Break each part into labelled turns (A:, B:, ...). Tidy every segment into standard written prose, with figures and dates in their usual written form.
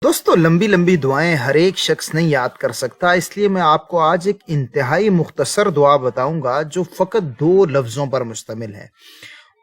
A: دوستو لمبی لمبی دعائیں ہر ایک شخص نہیں یاد کر سکتا، اس لیے میں آپ کو آج ایک انتہائی مختصر دعا بتاؤں گا جو فقط 2 لفظوں پر مشتمل ہے،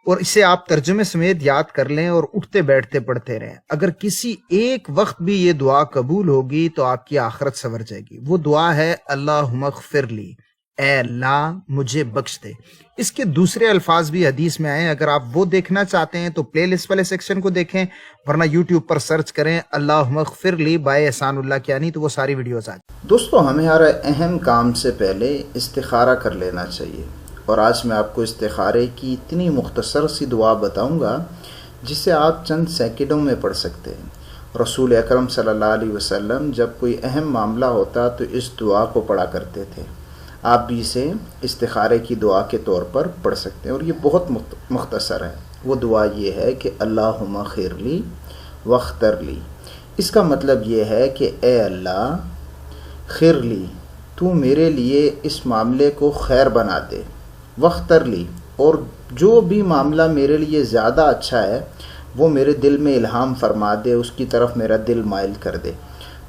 A: اور اسے آپ ترجمے سمیت یاد کر لیں اور اٹھتے بیٹھتے پڑھتے رہیں۔ اگر کسی ایک وقت بھی یہ دعا قبول ہوگی تو آپ کی آخرت سنور جائے گی۔ وہ دعا ہے اللہم اغفر لی، اے اللہ مجھے بخش دے۔ اس کے دوسرے الفاظ بھی حدیث میں آئے، اگر آپ وہ دیکھنا چاہتے ہیں تو پلے لسٹ والے سیکشن کو دیکھیں، ورنہ یوٹیوب پر سرچ کریں اللہم اغفر لی بائے احسان اللہ کیانی، تو وہ ساری ویڈیوز آ جائیں۔
B: دوستو ہمیں ہر اہم کام سے پہلے استخارہ کر لینا چاہیے، اور آج میں آپ کو استخارے کی اتنی مختصر سی دعا بتاؤں گا جسے آپ چند سیکنڈوں میں پڑھ سکتے ہیں۔ رسول اکرم صلی اللہ علیہ وسلم جب کوئی اہم معاملہ ہوتا تو اس دعا کو پڑھا کرتے تھے۔ آپ بھی اسے استخارے کی دعا کے طور پر پڑھ سکتے ہیں، اور یہ بہت مختصر ہے۔ وہ دعا یہ ہے کہ اللہم خیر لی واختر لی۔ اس کا مطلب یہ ہے کہ اے اللہ خیر لی، تو میرے لیے اس معاملے کو خیر بنا دے، واختر لی، اور جو بھی معاملہ میرے لیے زیادہ اچھا ہے وہ میرے دل میں الہام فرما دے، اس کی طرف میرا دل مائل کر دے۔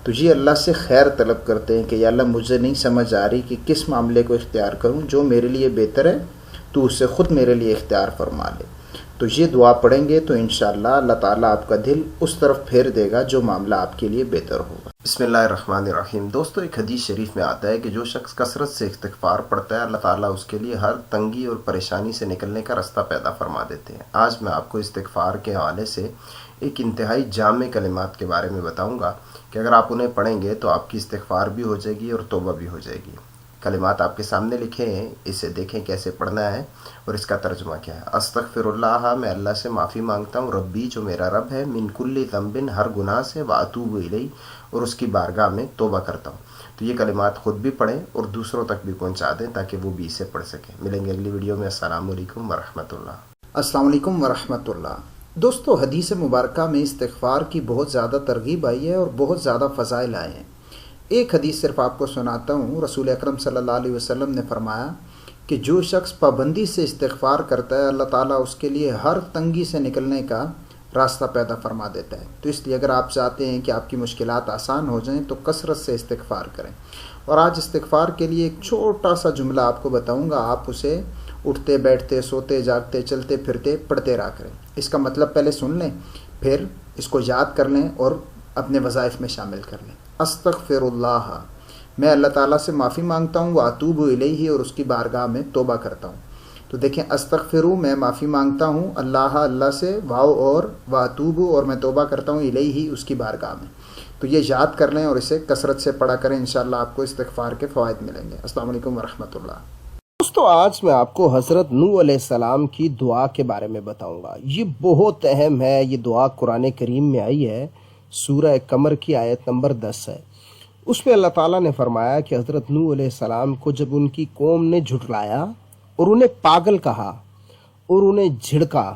B: تو یہ اللہ سے خیر طلب کرتے ہیں کہ یا اللہ مجھے نہیں سمجھ آ رہی کہ کس معاملے کو اختیار کروں، جو میرے لیے بہتر ہے تو اسے خود میرے لیے اختیار فرما لے۔ تو یہ دعا پڑھیں گے تو انشاءاللہ اللہ تعالیٰ آپ کا دل اس طرف پھیر دے گا جو معاملہ آپ کے لیے بہتر ہوگا۔
C: بسم اللہ الرحمن الرحیم۔ دوستو ایک حدیث شریف میں آتا ہے کہ جو شخص کثرت سے استغفار پڑھتا ہے اللہ تعالیٰ اس کے لیے ہر تنگی اور پریشانی سے نکلنے کا راستہ پیدا فرما دیتے ہیں۔ آج میں آپ کو استغفار کے حوالے سے ایک انتہائی جامع کلمات کے بارے میں بتاؤں گا کہ اگر آپ انہیں پڑھیں گے تو آپ کی استغفار بھی ہو جائے گی اور توبہ بھی ہو جائے گی۔ کلمات آپ کے سامنے لکھے ہیں، اسے دیکھیں کیسے پڑھنا ہے اور اس کا ترجمہ کیا ہے۔ استغفر اللہ، میں اللہ سے معافی مانگتا ہوں، ربی جو میرا رب ہے، من کل ذنب ہر گناہ سے، واتوب الیہ اور اس کی بارگاہ میں توبہ کرتا ہوں۔ تو یہ کلمات خود بھی پڑھیں اور دوسروں تک بھی پہنچا دیں تاکہ وہ بھی اسے پڑھ سکیں۔ ملیں گے اگلی ویڈیو میں۔ السلام علیکم ورحمۃ اللہ۔
B: السلام علیکم ورحمۃ اللہ۔ دوستو حدیث مبارکہ میں استغفار کی بہت زیادہ ترغیب آئی ہے اور بہت زیادہ فضائل آئے ہیں۔ ایک حدیث صرف آپ کو سناتا ہوں۔ رسول اکرم صلی اللہ علیہ وسلم نے فرمایا کہ جو شخص پابندی سے استغفار کرتا ہے اللہ تعالیٰ اس کے لیے ہر تنگی سے نکلنے کا راستہ پیدا فرما دیتا ہے۔ تو اس لیے اگر آپ چاہتے ہیں کہ آپ کی مشکلات آسان ہو جائیں تو کثرت سے استغفار کریں۔ اور آج استغفار کے لیے ایک چھوٹا سا جملہ آپ کو بتاؤں گا، آپ اسے اٹھتے بیٹھتے سوتے جاگتے چلتے پھرتے پڑھتے رہا کریں۔ اس کا مطلب پہلے سن لیں، پھر اس کو یاد کر لیں اور اپنے وظائف میں شامل کر لیں۔ استغفر اللہ، میں اللہ تعالیٰ سے معافی مانگتا ہوں، واتوب الیہ اور اس کی بارگاہ میں توبہ کرتا ہوں۔ تو دیکھیں، استغفرو میں معافی مانگتا ہوں اللہ سے، واو اور واتوب اور میں توبہ کرتا ہوں الیہ اس کی بارگاہ میں۔ تو یہ یاد کر لیں اور اسے کثرت سے پڑھا کریں، انشاءاللہ آپ کو استغفار کے فوائد ملیں گے۔ السلام علیکم ورحمۃ اللہ۔
A: دوستو آج میں آپ کو حضرت نوح علیہ السلام کی دعا کے بارے میں بتاؤں گا۔ یہ بہت اہم ہے۔ یہ دعا قرآن کریم میں آئی ہے، سورہ قمر کی آیت نمبر 10 ہے۔ اس میں اللہ تعالیٰ نے فرمایا کہ حضرت نوح علیہ السلام کو جب ان کی قوم نے جھٹلایا اور انہیں پاگل کہا اور انہیں جھڑکا،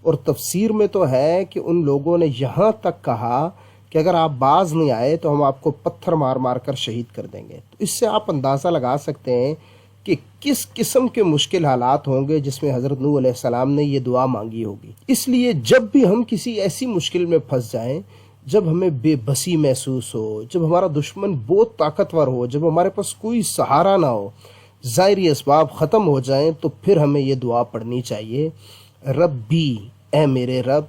A: اور تفسیر میں تو ہے کہ ان لوگوں نے یہاں تک کہا کہ اگر آپ باز نہیں آئے تو ہم آپ کو پتھر مار مار کر شہید کر دیں گے۔ تو اس سے آپ اندازہ لگا سکتے ہیں کہ کس قسم کے مشکل حالات ہوں گے جس میں حضرت نوح علیہ السلام نے یہ دعا مانگی ہوگی۔ اس لیے جب بھی ہم کسی ایسی مشکل میں پھنس جائیں، جب ہمیں بے بسی محسوس ہو، جب ہمارا دشمن بہت طاقتور ہو، جب ہمارے پاس کوئی سہارا نہ ہو، ظاہری اسباب ختم ہو جائیں، تو پھر ہمیں یہ دعا پڑھنی چاہیے، ربی اے میرے رب،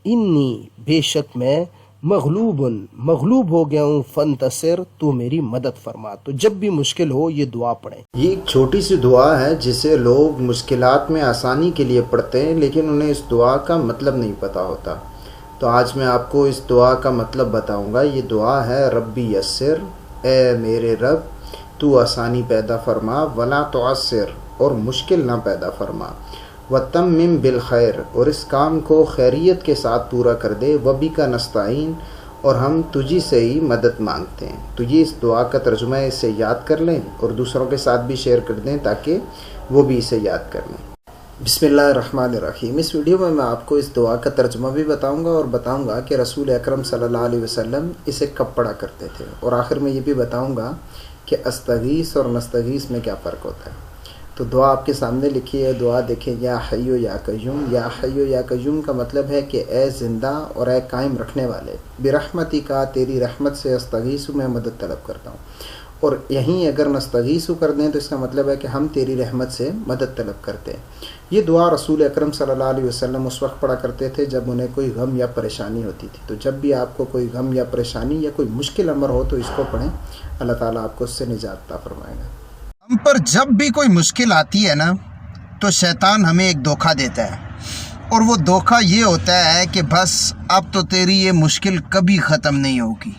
A: انی بے شک میں مغلوب ہو گیا ہوں، فانتصر تو میری مدد فرما۔ تو جب بھی مشکل ہو یہ دعا پڑھیں۔
B: یہ ایک چھوٹی سی دعا ہے جسے لوگ مشکلات میں آسانی کے لیے پڑھتے ہیں، لیکن انہیں اس دعا کا مطلب نہیں پتہ ہوتا۔ تو آج میں آپ کو اس دعا کا مطلب بتاؤں گا۔ یہ دعا ہے ربی یسر، اے میرے رب تو آسانی پیدا فرما، ولا تعسر اور مشکل نہ پیدا فرما، وتمم بالخیر اور اس کام کو خیریت کے ساتھ پورا کر دے، وبک نستعین اور ہم تجھی سے ہی مدد مانگتے ہیں۔ تو یہ اس دعا کا ترجمہ ہے، اسے یاد کر لیں اور دوسروں کے ساتھ بھی شیئر کر دیں تاکہ وہ بھی اسے یاد کر لیں۔ بسم اللہ الرحمن الرحیم۔ اس ویڈیو میں آپ کو اس دعا کا ترجمہ بھی بتاؤں گا اور بتاؤں گا کہ رسول اکرم صلی اللہ علیہ وسلم اسے کب پڑھا کرتے تھے، اور آخر میں یہ بھی بتاؤں گا کہ استغیث اور نستغیث میں کیا فرق ہوتا ہے۔ تو دعا آپ کے سامنے لکھی ہے. دعا دیکھیں. یا حیو یا قیوم. یا حیو یا قیوم کا مطلب ہے کہ اے زندہ اور اے قائم رکھنے والے، برحمتی کا، تیری رحمت سے استغیث، میں مدد طلب کرتا ہوں. اور یہیں اگر نستغیث کر دیں تو اس کا مطلب ہے کہ ہم تیری رحمت سے مدد طلب کرتے ہیں. یہ دعا رسول اکرم صلی اللہ علیہ وسلم اس وقت پڑھا کرتے تھے جب انہیں کوئی غم یا پریشانی ہوتی تھی. تو جب بھی آپ کو کوئی غم یا پریشانی یا کوئی مشکل امر ہو تو اس کو پڑھیں، اللہ تعالیٰ آپ کو اس سے نجات عطا فرمائے گا.
A: ہم پر جب بھی کوئی مشکل آتی ہے نا تو شیطان ہمیں ایک دھوکہ دیتا ہے، اور وہ دھوکہ یہ ہوتا ہے کہ بس اب تو تیری یہ مشکل کبھی ختم نہیں ہوگی،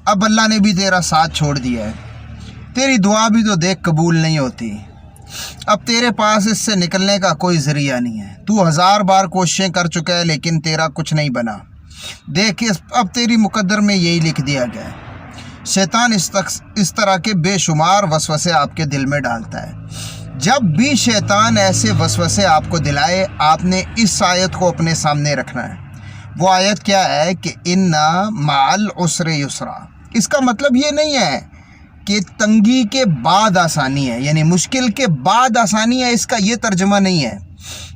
A: اب اللہ نے بھی تیرا ساتھ چھوڑ دیا ہے، تیری دعا بھی تو دیکھ قبول نہیں ہوتی، اب تیرے پاس اس سے نکلنے کا کوئی ذریعہ نہیں ہے، تو 1000 بار کوششیں کر چکا ہے لیکن تیرا کچھ نہیں بنا، دیکھ اب تیری مقدر میں یہی لکھ دیا گیا ہے. شیطان اس طرح کے بے شمار وسوسے آپ کے دل میں ڈالتا ہے. جب بھی شیطان ایسے وسوسے آپ کو دلائے، آپ نے اس آیت کو اپنے سامنے رکھنا ہے. وہ آیت کیا ہے کہ اِنَّ مَعَ الْعُسْرِ یُسْرًا. اس کا مطلب یہ نہیں ہے کہ تنگی کے بعد آسانی ہے، یعنی مشکل کے بعد آسانی ہے، اس کا یہ ترجمہ نہیں ہے،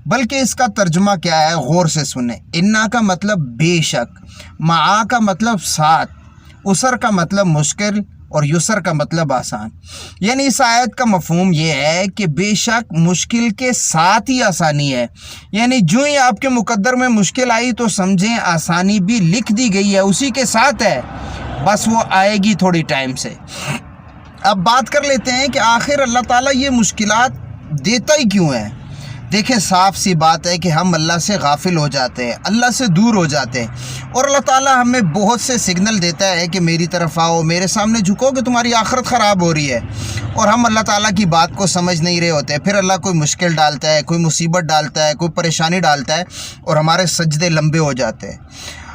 A: بلکہ اس کا ترجمہ کیا ہے، غور سے سنیں. اِنَّ کا مطلب بے شک، مَعَ کا مطلب ساتھ، عسر کا مطلب مشکل، اور یسر کا مطلب آسان. یعنی اس آیت کا مفہوم یہ ہے کہ بے شک مشکل کے ساتھ ہی آسانی ہے. یعنی جو ہی آپ کے مقدر میں مشکل آئی تو سمجھیں آسانی بھی لکھ دی گئی ہے، اسی کے ساتھ ہے، بس وہ آئے گی تھوڑی ٹائم سے. اب بات کر لیتے ہیں کہ آخر اللہ تعالیٰ یہ مشکلات دیتا ہی کیوں ہے. دیکھیں صاف سی بات ہے کہ ہم اللہ سے غافل ہو جاتے ہیں، اللہ سے دور ہو جاتے ہیں، اور اللہ تعالیٰ ہمیں بہت سے سگنل دیتا ہے کہ میری طرف آؤ، میرے سامنے جھکو کہ تمہاری آخرت خراب ہو رہی ہے، اور ہم اللہ تعالیٰ کی بات کو سمجھ نہیں رہے ہوتے. پھر اللہ کوئی مشکل ڈالتا ہے، کوئی مصیبت ڈالتا ہے، کوئی پریشانی ڈالتا ہے، اور ہمارے سجدے لمبے ہو جاتے ہیں،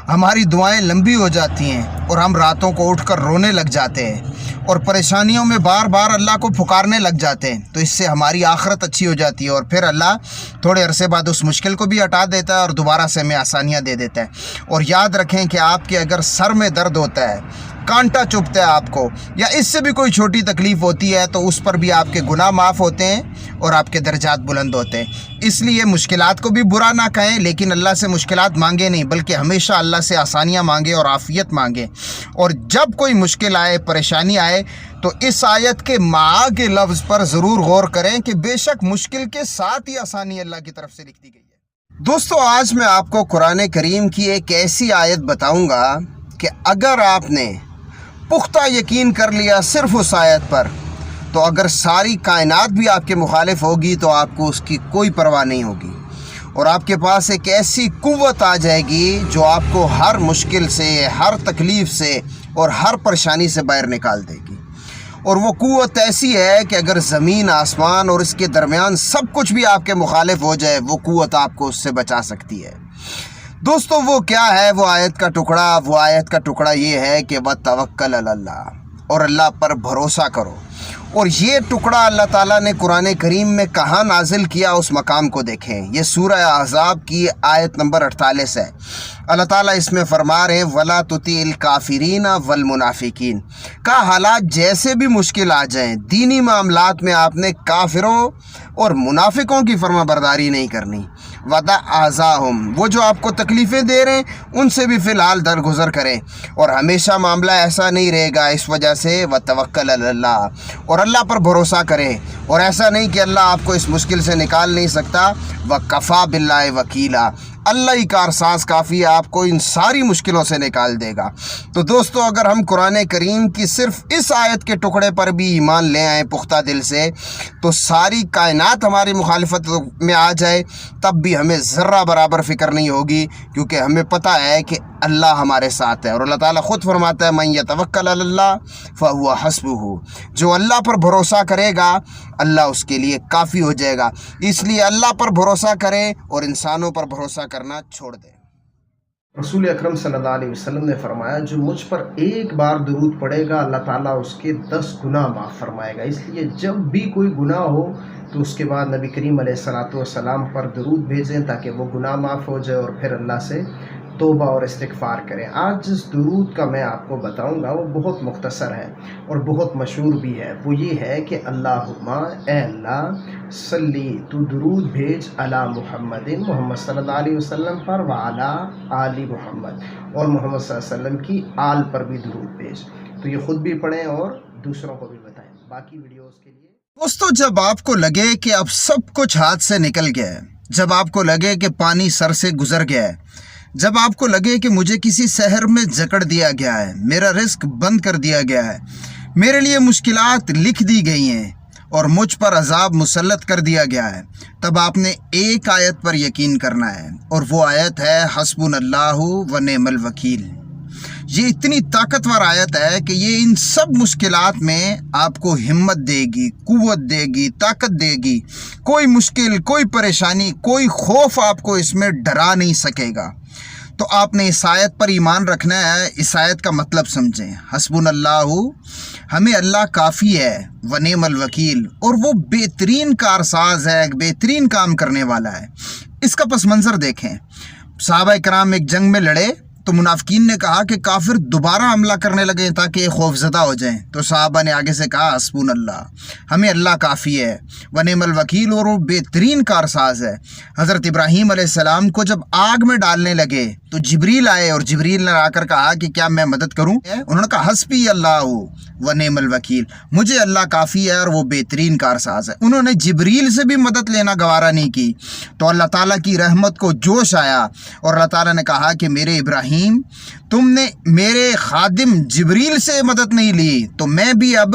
A: ہماری دعائیں لمبی ہو جاتی ہیں، اور ہم راتوں کو اٹھ کر رونے لگ جاتے ہیں، اور پریشانیوں میں بار بار اللہ کو پکارنے لگ جاتے ہیں. تو اس سے ہماری آخرت اچھی ہو جاتی ہے، اور پھر اللہ تھوڑے عرصے بعد اس مشکل کو بھی ہٹا دیتا ہے اور دوبارہ سے ہمیں آسانیاں دے دیتا ہے. اور یاد رکھیں کہ آپ کے اگر سر میں درد ہوتا ہے، کانٹا چبھتا ہے آپ کو، یا اس سے بھی کوئی چھوٹی تکلیف ہوتی ہے، تو اس پر بھی آپ کے گناہ معاف ہوتے ہیں اور آپ کے درجات بلند ہوتے ہیں. اس لیے مشکلات کو بھی برا نہ کہیں، لیکن اللہ سے مشکلات مانگے نہیں، بلکہ ہمیشہ اللہ سے آسانیاں مانگے اور عافیت مانگے. اور جب کوئی مشکل آئے، پریشانی آئے، تو اس آیت کے مع کے لفظ پر ضرور غور کریں کہ بے شک مشکل کے ساتھ ہی آسانی اللہ کی طرف سے لکھ دی گئی ہے. دوستو، آج میں آپ کو قرآن کریم کی ایک ایسی آیت بتاؤں گا کہ اگر آپ نے پختہ یقین کر لیا صرف اس آیت پر، تو اگر ساری کائنات بھی آپ کے مخالف ہوگی تو آپ کو اس کی کوئی پرواہ نہیں ہوگی، اور آپ کے پاس ایک ایسی قوت آ جائے گی جو آپ کو ہر مشکل سے، ہر تکلیف سے اور ہر پریشانی سے باہر نکال دے گی. اور وہ قوت ایسی ہے کہ اگر زمین، آسمان اور اس کے درمیان سب کچھ بھی آپ کے مخالف ہو جائے، وہ قوت آپ کو اس سے بچا سکتی ہے. دوستو، وہ کیا ہے وہ آیت کا ٹکڑا؟ وہ آیت کا ٹکڑا یہ ہے کہ وَتَوَکَّلْ عَلَى اللَّهِ، اور اللہ پر بھروسہ کرو. اور یہ ٹکڑا اللہ تعالیٰ نے قرآن کریم میں کہاں نازل کیا، اس مقام کو دیکھیں. یہ سورہ احزاب کی آیت نمبر 48 ہے. اللہ تعالیٰ اس میں فرما رہے ہیں وَلَا تُطِعِ الْكَافِرِينَ وَالْمُنَافِقِينَ. کا حالات جیسے بھی مشکل آ جائیں، دینی معاملات میں آپ نے کافروں اور منافقوں کی فرما برداری نہیں کرنی. وَدَعْ أَذَاهُمْ، وہ جو آپ کو تکلیفیں دے رہے ہیں ان سے بھی فی الحال درگزر کریں، اور ہمیشہ معاملہ ایسا نہیں رہے گا. اس وجہ سے وَتَوَکَّلْ عَلَى اللَّهِ، اور اللہ پر بھروسہ کریں، اور ایسا نہیں کہ اللہ آپ کو اس مشکل سے نکال نہیں سکتا. وَكَفَى بِاللَّهِ وَكِيلًا، اللہ ہی کارساز کافی ہے، آپ کو ان ساری مشکلوں سے نکال دے گا. تو دوستو، اگر ہم قرآن کریم کی صرف اس آیت کے ٹکڑے پر بھی ایمان لے آئیں پختہ دل سے، تو ساری کائنات ہماری مخالفت میں آ جائے تب بھی ہمیں ذرہ برابر فکر نہیں ہوگی، کیونکہ ہمیں پتہ ہے کہ اللہ ہمارے ساتھ ہے. اور اللہ تعالیٰ خود فرماتا ہے مَن یتوکل علی اللہ فہو حسبہ، جو اللہ پر بھروسہ کرے گا اللہ اس کے لیے کافی ہو جائے گا. اس لیے اللہ پر بھروسہ کریں اور انسانوں پر بھروسہ کرنا چھوڑ دیں. رسول اکرم صلی اللہ علیہ وسلم نے فرمایا جو مجھ پر ایک بار درود پڑے گا اللہ تعالیٰ اس کے 10 گناہ معاف فرمائے گا. اس لیے جب بھی کوئی گناہ ہو تو اس کے بعد نبی کریم علیہ الصلوۃ والسلام پر درود بھیجیں تاکہ وہ گناہ معاف ہو جائے اور پھر اللہ سے توبہ اور استغفار کریں۔ آج جس درود کا میں آپ کو بتاؤں گا وہ بہت مختصر ہے اور بہت مشہور بھی ہے۔ وہ یہ ہے کہ اللہم اے اللہ صلی تو درود بھیج علی محمد محمد صلی اللہ علیہ وسلم پر وعلی آل محمد اور محمد صلی اللہ علیہ وسلم کی آل پر بھی درود بھیج۔ تو یہ خود بھی پڑھیں اور دوسروں کو بھی بتائیں۔ باقی ویڈیوز کے لیے
D: دوستو، جب آپ کو لگے کہ اب سب کچھ ہاتھ سے نکل گیا ہے، جب آپ کو لگے کہ پانی سر سے گزر گیا ہے، جب آپ کو لگے کہ مجھے کسی شہر میں جکڑ دیا گیا ہے، میرا رزق بند کر دیا گیا ہے، میرے لیے مشکلات لکھ دی گئی ہیں اور مجھ پر عذاب مسلط کر دیا گیا ہے، تب آپ نے ایک آیت پر یقین کرنا ہے، اور وہ آیت ہے حسبنا اللہ و نعم الوکیل۔ یہ اتنی طاقتور آیت ہے کہ یہ ان سب مشکلات میں آپ کو ہمت دے گی، قوت دے گی، طاقت دے گی۔ کوئی مشکل، کوئی پریشانی، کوئی خوف آپ کو اس میں ڈرا نہیں سکے گا۔ تو آپ نے اس آیت پر ایمان رکھنا ہے۔ اس آیت کا مطلب سمجھیں، حسبنا اللہ، ہمیں اللہ کافی ہے، ونعم الوکیل، اور وہ بہترین کارساز ہے، بہترین کام کرنے والا ہے۔ اس کا پس منظر دیکھیں، صحابہ کرام ایک جنگ میں لڑے تو منافقین نے کہا کہ کافر دوبارہ حملہ کرنے لگے تاکہ یہ خوف زدہ ہو جائیں، تو صحابہ نے آگے سے کہا حسبنا اللہ، ہمیں اللہ کافی ہے، ونعم الوکیل، اور وہ بہترین کارساز ہے۔ حضرت ابراہیم علیہ السلام کو جب آگ میں ڈالنے لگے تو جبریل آئے اور جبریل نے آ کر کہا کہ کیا میں مدد کروں؟ انہوں نے کہا حسبی اللہ ونعم الوکیل، مجھے اللہ کافی ہے اور وہ بہترین کارساز ہے۔ انہوں نے جبریل سے بھی مدد لینا گوارا نہیں کی، تو اللہ تعالیٰ کی رحمت کو جوش آیا اور اللہ تعالیٰ نے کہا کہ میرے ابراہیم، تم نے میرے خادم جبریل سے مدد نہیں لی، تو میں بھی اب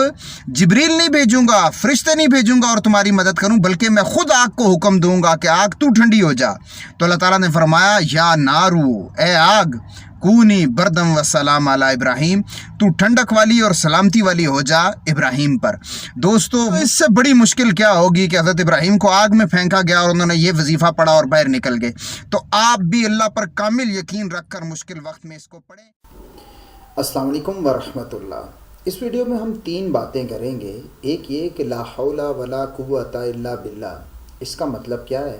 D: جبریل نہیں بھیجوں گا، فرشتے نہیں بھیجوں گا اور تمہاری مدد کروں، بلکہ میں خود آگ کو حکم دوں گا کہ آگ تو ٹھنڈی ہو جا۔ تو اللہ تعالیٰ نے فرمایا یا نارو، اے آگ، کونی بردم و سلام علی ابراہیم، تو ٹھنڈک والی اور سلامتی والی ہو جا ابراہیم پر۔ دوستو، اس سے بڑی مشکل کیا ہوگی کہ حضرت ابراہیم کو آگ میں پھینکا گیا اور انہوں نے یہ وظیفہ پڑھا اور باہر نکل گئے۔ تو آپ بھی اللہ پر کامل یقین رکھ کر مشکل وقت میں اس کو پڑھیں۔
B: السلام علیکم ورحمۃ اللہ۔ اس ویڈیو میں ہم 3 باتیں کریں گے۔ ایک یہ کہ لا حول ولا قوت الا باللہ، اس کا مطلب کیا ہے،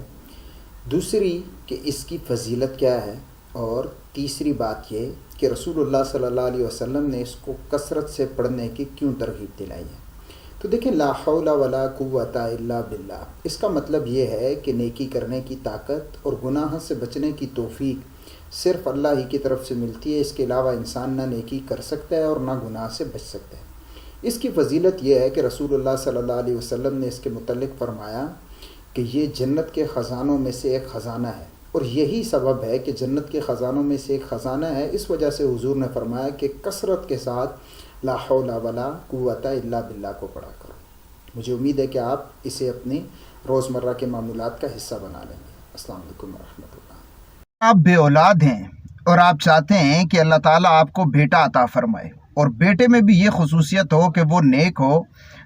B: دوسری کہ اس کی فضیلت کیا ہے، اور تیسری بات یہ کہ رسول اللہ صلی اللہ علیہ وسلم نے اس کو کثرت سے پڑھنے کی کیوں ترغیب دلائی ہے۔ تو دیکھیں، لا حول ولا قوت الا باللہ، اس کا مطلب یہ ہے کہ نیکی کرنے کی طاقت اور گناہ سے بچنے کی توفیق صرف اللہ ہی کی طرف سے ملتی ہے۔ اس کے علاوہ انسان نہ نیکی کر سکتا ہے اور نہ گناہ سے بچ سکتا ہے۔ اس کی فضیلت یہ ہے کہ رسول اللہ صلی اللہ علیہ وسلم نے اس کے متعلق فرمایا کہ یہ جنت کے خزانوں میں سے ایک خزانہ ہے، اور یہی سبب ہے کہ جنت کے خزانوں میں سے ایک خزانہ ہے۔ اس وجہ سے حضور نے فرمایا کہ کثرت کے ساتھ لا حول ولا قوت الا باللہ کو پڑھا کرو۔ مجھے امید ہے کہ آپ اسے اپنی روزمرہ کے معمولات کا حصہ بنا لیں گے۔ السلام علیکم ورحمۃ اللہ۔
D: آپ بے اولاد ہیں اور آپ چاہتے ہیں کہ اللہ تعالیٰ آپ کو بیٹا عطا فرمائے، اور بیٹے میں بھی یہ خصوصیت ہو کہ وہ نیک ہو،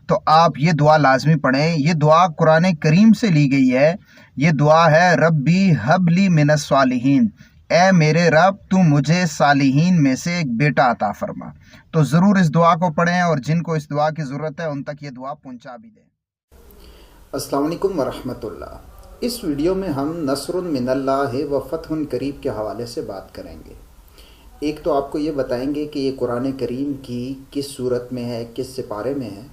D: تو آپ یہ دعا لازمی پڑھیں۔ یہ دعا قرآن کریم سے لی گئی ہے۔ یہ دعا ہے ربی حب لی من الصالحین، اے میرے رب تو مجھے صالحین میں سے ایک بیٹا عطا فرما۔ تو ضرور اس دعا کو پڑھیں، اور جن کو اس دعا کی ضرورت ہے ان تک یہ دعا پہنچا بھی دیں۔
B: السلام علیکم ورحمۃ اللہ۔ اس ویڈیو میں ہم نصر من اللہ و فتح قریب کے حوالے سے بات کریں گے۔ ایک تو آپ کو یہ بتائیں گے کہ یہ قرآن کریم کی کس صورت میں ہے، کس سپارے میں ہے۔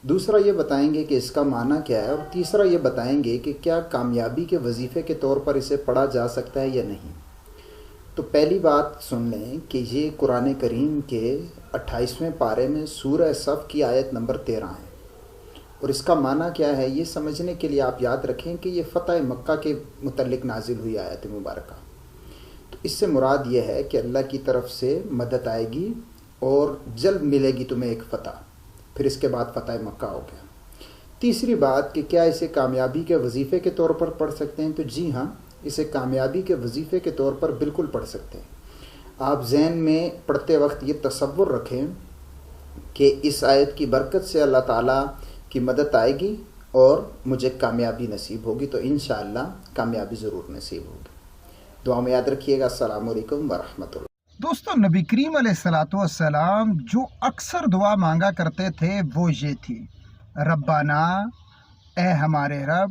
B: دوسرا یہ بتائیں گے کہ اس کا معنی کیا ہے، اور تیسرا یہ بتائیں گے کہ کیا کامیابی کے وظیفے کے طور پر اسے پڑھا جا سکتا ہے یا نہیں۔ تو پہلی بات سن لیں کہ یہ قرآن کریم کے 28ویں پارے میں سورہ صف کی آیت نمبر 13 ہے، اور اس کا معنی کیا ہے یہ سمجھنے کے لیے آپ یاد رکھیں کہ یہ فتح مکہ کے متعلق نازل ہوئی آیت مبارکہ۔ تو اس سے مراد یہ ہے کہ اللہ کی طرف سے مدد آئے گی اور جلد ملے گی تمہیں ایک فتح، پھر اس کے بعد فتح مکہ ہو گیا۔ تیسری بات کہ کیا اسے کامیابی کے وظیفے کے طور پر پڑھ سکتے ہیں، تو جی ہاں، اسے کامیابی کے وظیفے کے طور پر بالکل پڑھ سکتے ہیں۔ آپ ذہن میں پڑھتے وقت یہ تصور رکھیں کہ اس آیت کی برکت سے اللہ تعالیٰ کی مدد آئے گی اور مجھے کامیابی نصیب ہوگی، تو انشاءاللہ کامیابی ضرور نصیب ہوگی۔ دعا میں یاد رکھیے گا۔ السلام علیکم ورحمۃ اللہ۔
D: دوستو، نبی کریم علیہ السلام جو اکثر دعا مانگا کرتے تھے وہ یہ تھی، ربنا، اے ہمارے رب،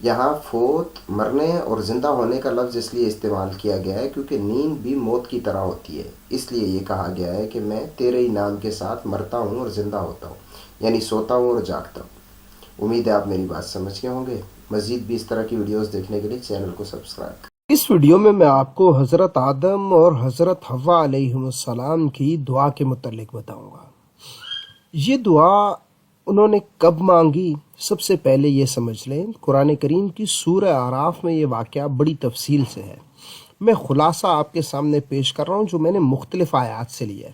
C: یہاں فوت، مرنے اور زندہ ہونے کا لفظ اس لیے استعمال کیا گیا ہے کیونکہ نیند بھی موت کی طرح ہوتی ہے، اس لیے یہ کہا گیا ہے کہ میں تیرے ہی نام کے ساتھ مرتا ہوں اور زندہ ہوتا ہوں، یعنی سوتا ہوں اور جاگتا ہوں۔ امید ہے آپ میری بات سمجھ گئے ہوں گے۔ مزید بھی اس طرح کی ویڈیوز دیکھنے کے لیے چینل کو سبسکرائب کریں۔
A: اس ویڈیو میں آپ کو حضرت آدم اور حضرت حوا علیہ السلام کی دعا کے متعلق بتاؤں گا۔ یہ دعا انہوں نے کب مانگی؟ سب سے پہلے یہ سمجھ لیں، قرآن کریم کی سورہ اعراف میں یہ واقعہ بڑی تفصیل سے ہے۔ میں خلاصہ آپ کے سامنے پیش کر رہا ہوں جو میں نے مختلف آیات سے لیا ہے۔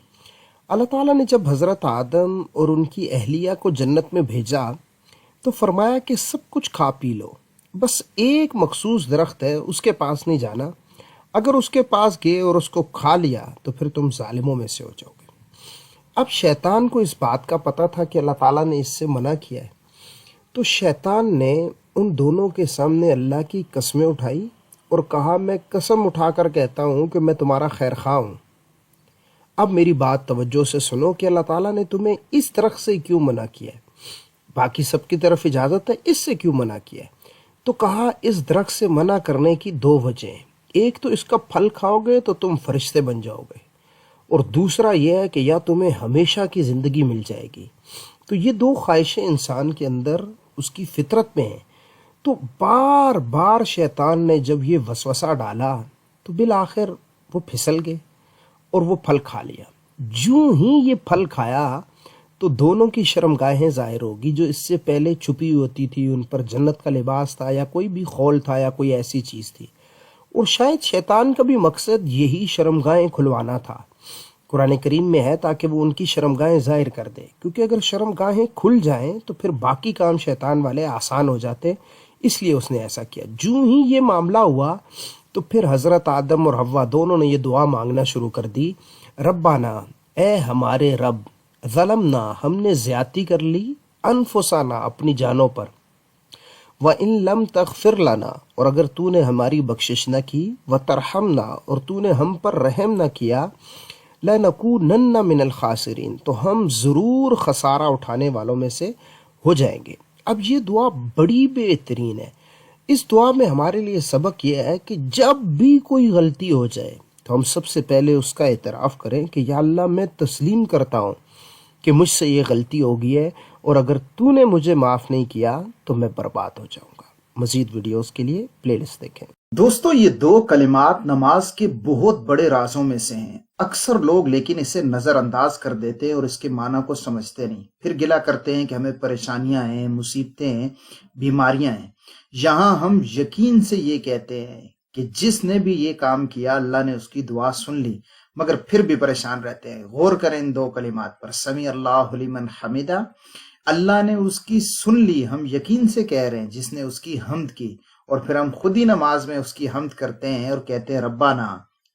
A: اللہ تعالیٰ نے جب حضرت آدم اور ان کی اہلیہ کو جنت میں بھیجا تو فرمایا کہ سب کچھ کھا پی لو، بس ایک مخصوص درخت ہے، اس کے پاس نہیں جانا، اگر اس کے پاس گئے اور اس کو کھا لیا تو پھر تم ظالموں میں سے ہو جاؤ گے۔ اب شیطان کو اس بات کا پتہ تھا کہ اللہ تعالیٰ نے اس سے منع کیا ہے، تو شیطان نے ان دونوں کے سامنے اللہ کی قسمیں اٹھائی اور کہا میں قسم اٹھا کر کہتا ہوں کہ میں تمہارا خیر خواہ ہوں۔ اب میری بات توجہ سے سنو کہ اللہ تعالیٰ نے تمہیں اس درخت سے کیوں منع کیا ہے، باقی سب کی طرف اجازت ہے، اس سے کیوں منع کیا ہے؟ تو کہا اس درخت سے منع کرنے کی دو وجہ ہیں، ایک تو اس کا پھل کھاؤ گے تو تم فرشتے بن جاؤ گے، اور دوسرا یہ ہے کہ یا تمہیں ہمیشہ کی زندگی مل جائے گی۔ تو یہ دو خواہشیں انسان کے اندر اس کی فطرت میں ہیں۔ تو بار بار شیطان نے جب یہ وسوسہ ڈالا تو بالآخر وہ پھسل گئے اور وہ پھل کھا لیا۔ جوں ہی یہ پھل کھایا تو دونوں کی شرمگاہیں ظاہر ہوگی جو اس سے پہلے چھپی ہوتی تھی، ان پر جنت کا لباس تھا یا کوئی بھی خول تھا یا کوئی ایسی چیز تھی، اور شاید شیطان کا بھی مقصد یہی شرمگاہیں کھلوانا تھا۔ قرآن کریم میں ہے تاکہ وہ ان کی شرمگاہیں ظاہر کر دے، کیونکہ اگر شرمگاہیں کھل جائیں تو پھر باقی کام شیطان والے آسان ہو جاتے، اس لیے اس نے ایسا کیا۔ جو ہی یہ معاملہ ہوا تو پھر حضرت آدم اور حوا دونوں نے یہ دعا مانگنا شروع کر دی، ربنا، اے ہمارے رب، ظلمنا، ہم نے زیادتی کر لی، انفسنا، اپنی جانوں پر، وَإِن لَمْ تَغْفِرْ لَنَا، اور اگر تو نے ہماری بخشش نہ کی، وَتَرْحَمْنَا، اور تو نے ہم پر رحم نہ کیا، لَنَكُونَنَّ مِنَ الْخَاسِرِينَ، تو ہم ضرور خسارہ اٹھانے والوں میں سے ہو جائیں گے۔ اب یہ دعا بڑی بہترین ہے۔ اس دعا میں ہمارے لیے سبق یہ ہے کہ جب بھی کوئی غلطی ہو جائے تو ہم سب سے پہلے اس کا اعتراف کریں کہ یا اللہ میں تسلیم کرتا ہوں کہ مجھ سے یہ غلطی ہو گئی ہے، اور اگر تو نے مجھے معاف نہیں کیا تو میں برباد ہو جاؤں گا۔ مزید ویڈیوز کے لیے پلے لسٹ دیکھیں۔
E: دوستو، یہ دو کلمات نماز کے بہت بڑے رازوں میں سے ہیں۔ اکثر لوگ لیکن اسے نظر انداز کر دیتے ہیں اور اس کے معنی کو سمجھتے نہیں، پھر گلہ کرتے ہیں کہ ہمیں پریشانیاں ہیں، مصیبتیں ہیں، بیماریاں ہیں۔ یہاں ہم یقین سے یہ کہتے ہیں کہ جس نے بھی یہ کام کیا اللہ نے اس کی دعا سن لی، مگر پھر بھی پریشان رہتے ہیں۔ غور کریں ان دو کلمات پر، سمیع اللہ لمن حمیدہ، اللہ نے اس کی سن لی، ہم یقین سے کہہ رہے ہیں جس نے اس کی حمد کی، اور پھر ہم خود ہی نماز میں اس کی حمد کرتے ہیں اور کہتے ہیں ربنا،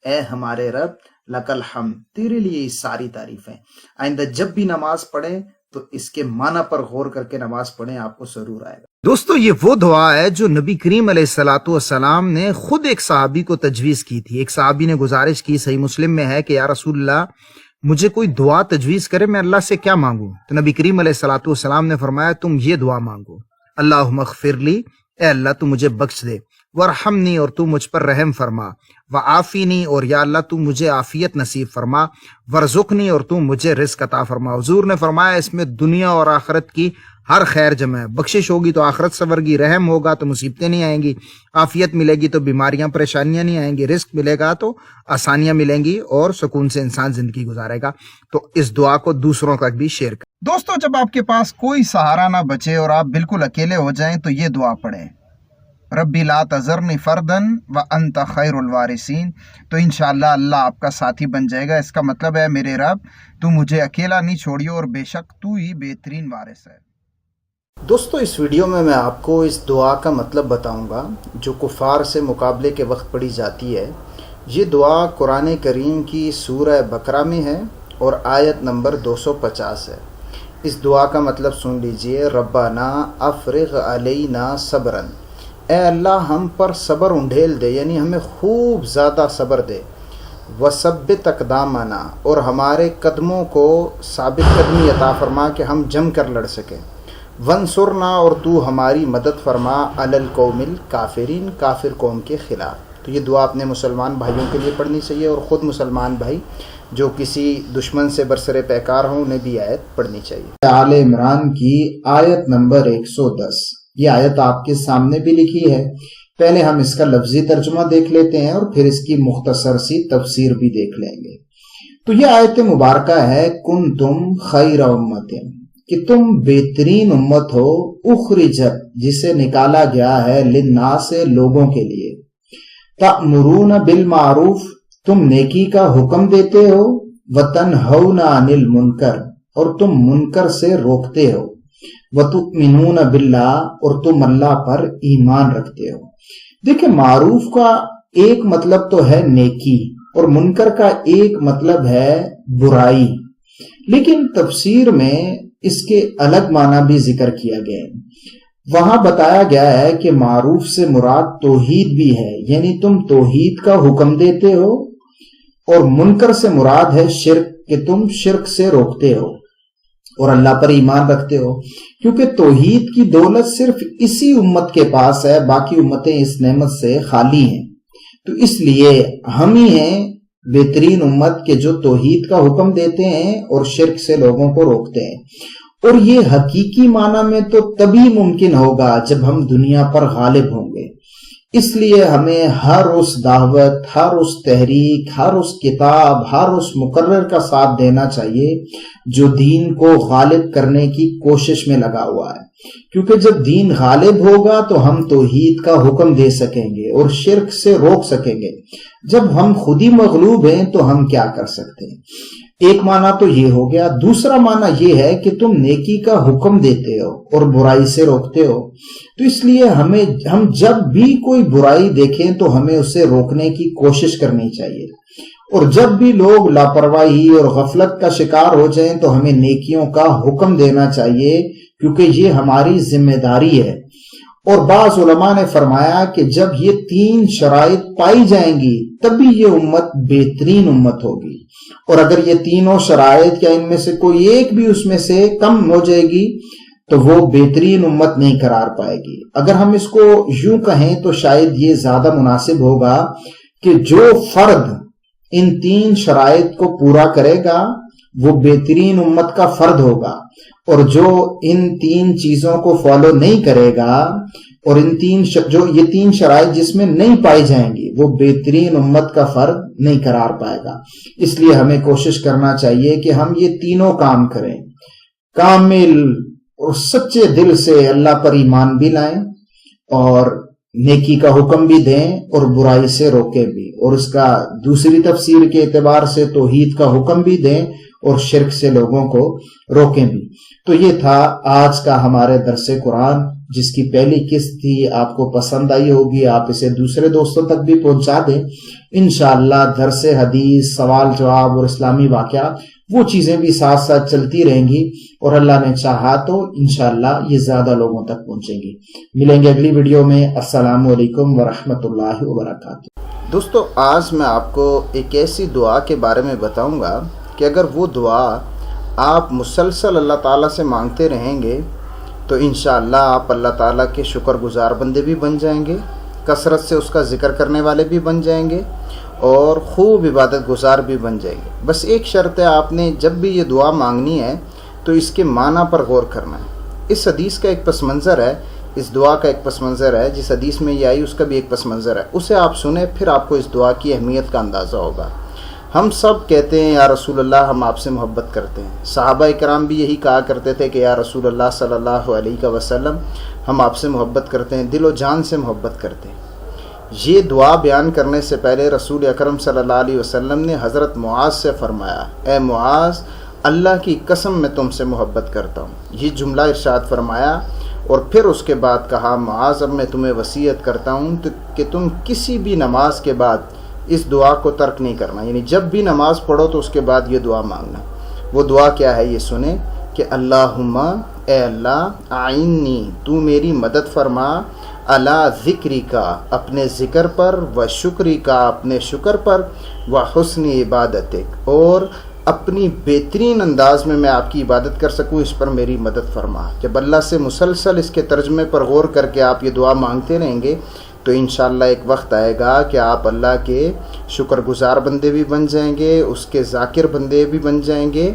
E: اے ہمارے رب، لک الحمد، تیرے لیے یہ ساری تعریفیں۔ آئندہ جب بھی نماز پڑھیں تو اس کے معنی پر غور کر کے نماز پڑھیں، آپ کو ضرور آئے گا۔
D: دوستو، یہ وہ دعا ہے جو نبی کریم علیہ السلام نے خود ایک صحابی کو تجویز کی تھی۔ ایک صحابی نے گزارش کی، صحیح مسلم میں ہے، کہ یا رسول اللہ، مجھے کوئی دعا تجویز کرے، میں اللہ سے کیا مانگوں؟ تو نبی کریم علیہ السلام نے فرمایا تم یہ دعا مانگو، اللہم اغفر لی، اے اللہ تو مجھے بخش دے، ورحمنی، اور تو مجھ پر رحم فرما، وعافینی، اور یا اللہ تو مجھے عافیت نصیب فرما، ورزقنی، اور تو مجھے رزق عطا فرما۔ حضور نے فرمایا اس میں دنیا اور آخرت کی ہر خیر جمع ہے۔ بخشش ہوگی تو آخرت سنور گی، رحم ہوگا تو مصیبتیں نہیں آئیں گی، عافیت ملے گی تو بیماریاں پریشانیاں نہیں آئیں گی، رزق ملے گا تو آسانیاں ملیں گی اور سکون سے انسان زندگی گزارے گا۔ تو اس دعا کو دوسروں تک بھی شیئر کریں۔
E: دوستو، جب آپ کے پاس کوئی سہارا نہ بچے اور آپ بالکل اکیلے ہو جائیں تو یہ دعا پڑھیں، ربی لا تذرنی فردن وانت خیر الوارثین۔ تو انشاءاللہ اللہ آپ کا ساتھی بن جائے گا۔ اس کا مطلب ہے میرے رب تو مجھے اکیلا نہیں چھوڑیو، اور بے شک تو ہی بہترین وارث ہے۔
B: دوستو، اس ویڈیو میں آپ کو اس دعا کا مطلب بتاؤں گا جو کفار سے مقابلے کے وقت پڑھی جاتی ہے۔ یہ دعا قرآن کریم کی سورہ بقرہ میں ہے اور آیت نمبر 250 ہے۔ اس دعا کا مطلب سن لیجئے، ربنا افرغ علینا صبرن، اے اللہ ہم پر صبر انڈھیل دے، یعنی ہمیں خوب زیادہ صبر دے، وثبت اقدامنا، اور ہمارے قدموں کو ثابت قدمی عطا فرما کہ ہم جم کر لڑ سکیں، ونصرنا اور تو ہماری مدد فرما علی القوم الکافرین کافر قوم کے خلاف۔ تو یہ دعا اپنے مسلمان بھائیوں کے لیے پڑھنی چاہیے، اور خود مسلمان بھائی جو کسی دشمن سے برسر پیکار ہوں انہیں بھی آیت پڑھنی چاہیے۔ آل عمران کی آیت نمبر 110، یہ آیت آپ کے سامنے بھی لکھی ہے۔ پہلے ہم اس کا لفظی ترجمہ دیکھ لیتے ہیں اور پھر اس کی مختصر سی تفسیر بھی دیکھ لیں گے۔ تو یہ آیت مبارکہ ہے کنتم خیر امت، کہ تم بہترین امت ہو، اخرجت جسے نکالا گیا ہے، للناس لوگوں کے لیے، تأمرون بالمعروف تم نیکی کا حکم دیتے ہو، وتنہون عن المنکر اور تم منکر سے روکتے ہو، وتؤمنون باللہ اور تم اللہ پر ایمان رکھتے ہو۔ دیکھیں، معروف کا ایک مطلب تو ہے نیکی اور منکر کا ایک مطلب ہے برائی، لیکن تفسیر میں اس کے الگ معنی بھی ذکر کیا گیا ہے۔ وہاں بتایا گیا ہے کہ معروف سے مراد توحید بھی ہے، یعنی تم توحید کا حکم دیتے ہو، اور منکر سے مراد ہے شرک، کہ تم شرک سے روکتے ہو اور اللہ پر ایمان رکھتے ہو، کیونکہ توحید کی دولت صرف اسی امت کے پاس ہے، باقی امتیں اس نعمت سے خالی ہیں۔ تو اس لیے ہم ہی ہیں بہترین امت کے جو توحید کا حکم دیتے ہیں اور شرک سے لوگوں کو روکتے ہیں، اور یہ حقیقی معنی میں تو تبھی ممکن ہوگا جب ہم دنیا پر غالب ہوں گے۔ اس لیے ہمیں ہر اس دعوت، ہر اس تحریک، ہر اس کتاب، ہر اس مقرر کا ساتھ دینا چاہیے جو دین کو غالب کرنے کی کوشش میں لگا ہوا ہے، کیونکہ جب دین غالب ہوگا تو ہم توحید کا حکم دے سکیں گے اور شرک سے روک سکیں گے۔ جب ہم خود ہی مغلوب ہیں تو ہم کیا کر سکتے ہیں؟ ایک معنی تو یہ ہو گیا۔ دوسرا معنی یہ ہے کہ تم نیکی کا حکم دیتے ہو اور برائی سے روکتے ہو، تو اس لیے ہم جب بھی کوئی برائی دیکھیں تو ہمیں اسے روکنے کی کوشش کرنی چاہیے، اور جب بھی لوگ لاپرواہی اور غفلت کا شکار ہو جائیں تو ہمیں نیکیوں کا حکم دینا چاہیے، کیونکہ یہ ہماری ذمہ داری ہے۔ اور بعض علماء نے فرمایا کہ جب یہ تین شرائط پائی جائیں گی تبھی یہ امت بہترین امت ہوگی، اور اگر یہ تینوں شرائط یا ان میں سے کوئی ایک بھی اس میں سے کم ہو جائے گی تو وہ بہترین امت نہیں قرار پائے گی۔ اگر ہم اس کو یوں کہیں تو شاید یہ زیادہ مناسب ہوگا کہ جو فرد ان تین شرائط کو پورا کرے گا وہ بہترین امت کا فرد ہوگا، اور جو ان تین چیزوں کو فالو نہیں کرے گا اور جو یہ تین شرائط جس میں نہیں پائی جائیں گی وہ بہترین امت کا فرد نہیں قرار پائے گا۔ اس لیے ہمیں کوشش کرنا چاہیے کہ ہم یہ تینوں کام کریں، کامل اور سچے دل سے اللہ پر ایمان بھی لائیں، اور نیکی کا حکم بھی دیں اور برائی سے روکیں بھی، اور اس کا دوسری تفسیر کے اعتبار سے توحید کا حکم بھی دیں اور شرک سے لوگوں کو روکیں بھی۔ تو یہ تھا آج کا ہمارے درس قرآن، جس کی پہلی قسط تھی۔ آپ کو پسند آئی ہوگی، آپ اسے دوسرے دوستوں تک بھی پہنچا دیں۔ انشاءاللہ درس حدیث، سوال جواب اور اسلامی واقعات وہ چیزیں بھی ساتھ ساتھ چلتی رہیں گی، اور اللہ نے چاہا تو انشاءاللہ یہ زیادہ لوگوں تک پہنچیں گی۔ ملیں گے اگلی ویڈیو میں۔ السلام علیکم ورحمۃ اللہ وبرکاتہ۔ دوستو، آج میں آپ کو ایک ایسی دعا کے بارے میں بتاؤں گا کہ اگر وہ دعا آپ مسلسل اللہ تعالیٰ سے مانگتے رہیں گے تو انشاءاللہ آپ اللہ تعالیٰ کے شکر گزار بندے بھی بن جائیں گے، کثرت سے اس کا ذکر کرنے والے بھی بن جائیں گے، اور خوب عبادت گزار بھی بن جائیں گے۔ بس ایک شرط ہے، آپ نے جب بھی یہ دعا مانگنی ہے تو اس کے معنی پر غور کرنا ہے۔ اس حدیث کا ایک پس منظر ہے، اس دعا کا ایک پس منظر ہے، جس حدیث میں یہ آئی اس کا بھی ایک پس منظر ہے، اسے آپ سنیں، پھر آپ کو اس دعا کی اہمیت کا اندازہ ہوگا۔ ہم سب کہتے ہیں یا رسول اللہ ہم آپ سے محبت کرتے ہیں، صحابہ کرام بھی یہی کہا کرتے تھے کہ یا رسول اللہ صلی اللہ علیہ وسلم ہم آپ سے محبت کرتے ہیں، دل و جان سے محبت کرتے ہیں۔ یہ دعا بیان کرنے سے پہلے رسول اکرم صلی اللہ علیہ وسلم نے حضرت معاذ سے فرمایا، اے معاذ، اللہ کی قسم میں تم سے محبت کرتا ہوں، یہ جملہ ارشاد فرمایا، اور پھر اس کے بعد کہا، معاذ اب میں تمہیں وصیت کرتا ہوں کہ تم کسی بھی نماز کے بعد اس دعا کو ترک نہیں کرنا، یعنی جب بھی نماز پڑھو تو اس کے بعد یہ دعا مانگنا۔ وہ دعا کیا ہے یہ سنیں کہ اللہم، اے اللہ، اعنی، تو میری مدد فرما، علی ذکری کا، اپنے ذکر پر، و شکری کا، اپنے شکر پر، و حسن عبادتک، اور اپنی بہترین انداز میں آپ کی عبادت کر سکوں، اس پر میری مدد فرما۔ جب اللہ سے مسلسل اس کے ترجمے پر غور کر کے آپ یہ دعا مانگتے رہیں گے تو انشاءاللہ ایک وقت آئے گا کہ آپ اللہ کے شکر گزار بندے بھی بن جائیں گے، اس کے ذاکر بندے بھی بن جائیں گے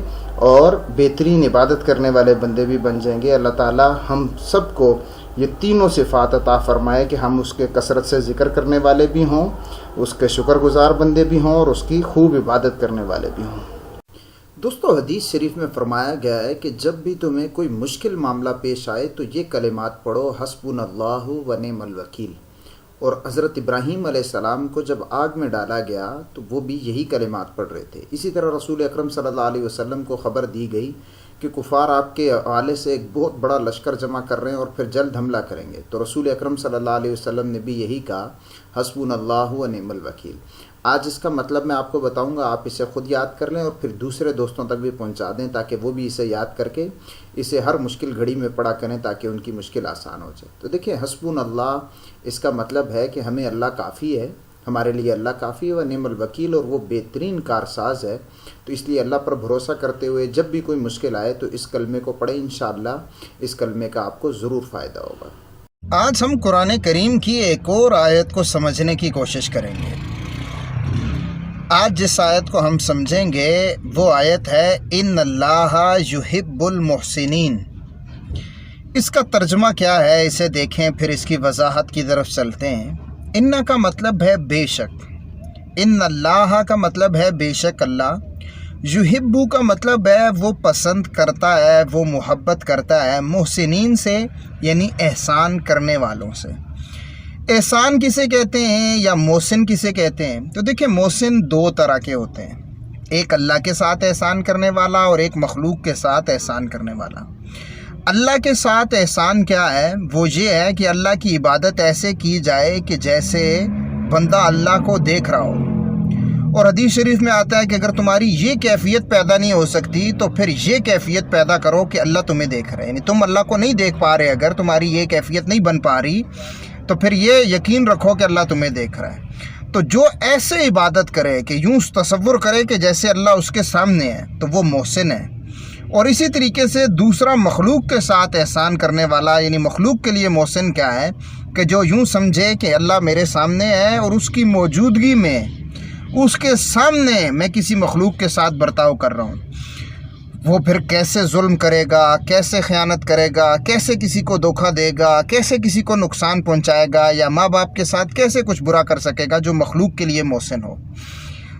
B: اور بہترین عبادت کرنے والے بندے بھی بن جائیں گے۔ اللہ تعالی ہم سب کو یہ تینوں صفات عطا فرمائے کہ ہم اس کے کثرت سے ذکر کرنے والے بھی ہوں، اس کے شکر گزار بندے بھی ہوں اور اس کی خوب عبادت کرنے والے بھی ہوں۔
E: دوستو، حدیث شریف میں فرمایا گیا ہے کہ جب بھی تمہیں کوئی مشکل معاملہ پیش آئے تو یہ کلمات پڑھو، حسبنا اللہ و نعم الوکیل۔ اور حضرت ابراہیم علیہ السلام کو جب آگ میں ڈالا گیا تو وہ بھی یہی کلمات پڑھ رہے تھے۔ اسی طرح رسول اکرم صلی اللہ علیہ وسلم کو خبر دی گئی کہ کفار آپ کے حوالے سے ایک بہت بڑا لشکر جمع کر رہے ہیں اور پھر جلد حملہ کریں گے، تو رسول اکرم صلی اللہ علیہ وسلم نے بھی یہی کہا، حسبنا اللہ و نعم الوکیل۔ آج اس کا مطلب میں آپ کو بتاؤں گا، آپ اسے خود یاد کر لیں اور پھر دوسرے دوستوں تک بھی پہنچا دیں تاکہ وہ بھی اسے یاد کر کے اسے ہر مشکل گھڑی میں پڑھا کریں تاکہ ان کی مشکل آسان ہو جائے۔ تو دیکھیں، حسبنا اللہ اس کا مطلب ہے کہ ہمیں اللہ کافی ہے، ہمارے لیے اللہ کافی ہے، و نعم الوکیل، اور وہ بہترین کارساز ہے۔ تو اس لیے اللہ پر بھروسہ کرتے ہوئے جب بھی کوئی مشکل آئے تو اس کلمے کو پڑھیں، انشاءاللہ اس کلمے کا آپ کو ضرور فائدہ ہوگا۔
D: آج ہم قرآن کریم کی ایک اور آیت کو سمجھنے کی کوشش کریں گے۔ آج جس آیت کو ہم سمجھیں گے وہ آیت ہے ان اللہ یحب المحسنین۔ اس کا ترجمہ کیا ہے اسے دیکھیں، پھر اس کی وضاحت کی طرف چلتے ہیں۔ ان کا مطلب ہے بے شک، ان اللہ کا مطلب ہے بے شک اللہ، یحب کا مطلب ہے وہ پسند کرتا ہے، وہ محبت کرتا ہے، محسنین سے یعنی احسان کرنے والوں سے۔ احسان کسے کہتے ہیں یا محسن کسے کہتے ہیں؟ تو دیکھیں، محسن دو طرح کے ہوتے ہیں، ایک اللہ کے ساتھ احسان کرنے والا اور ایک مخلوق کے ساتھ احسان کرنے والا۔ اللہ کے ساتھ احسان کیا ہے؟ وہ یہ ہے کہ اللہ کی عبادت ایسے کی جائے کہ جیسے بندہ اللہ کو دیکھ رہا ہو، اور حدیث شریف میں آتا ہے کہ اگر تمہاری یہ کیفیت پیدا نہیں ہو سکتی تو پھر یہ کیفیت پیدا کرو کہ اللہ تمہیں دیکھ رہے، یعنی تم اللہ کو نہیں دیکھ پا رہے، اگر تمہاری یہ کیفیت نہیں بن پا رہی تو پھر یہ یقین رکھو کہ اللہ تمہیں دیکھ رہا ہے۔ تو جو ایسے عبادت کرے کہ یوں تصور کرے کہ جیسے اللہ اس کے سامنے ہے تو وہ محسن ہے۔ اور اسی طریقے سے دوسرا مخلوق کے ساتھ احسان کرنے والا، یعنی مخلوق کے لیے محسن کیا ہے کہ جو یوں سمجھے کہ اللہ میرے سامنے ہے اور اس کی موجودگی میں، اس کے سامنے میں کسی مخلوق کے ساتھ برتاؤ کر رہا ہوں۔ وہ پھر کیسے ظلم کرے گا، کیسے خیانت کرے گا، کیسے کسی کو دھوکہ دے گا، کیسے کسی کو نقصان پہنچائے گا، یا ماں باپ کے ساتھ کیسے کچھ برا کر سکے گا، جو مخلوق کے لیے محسن ہو۔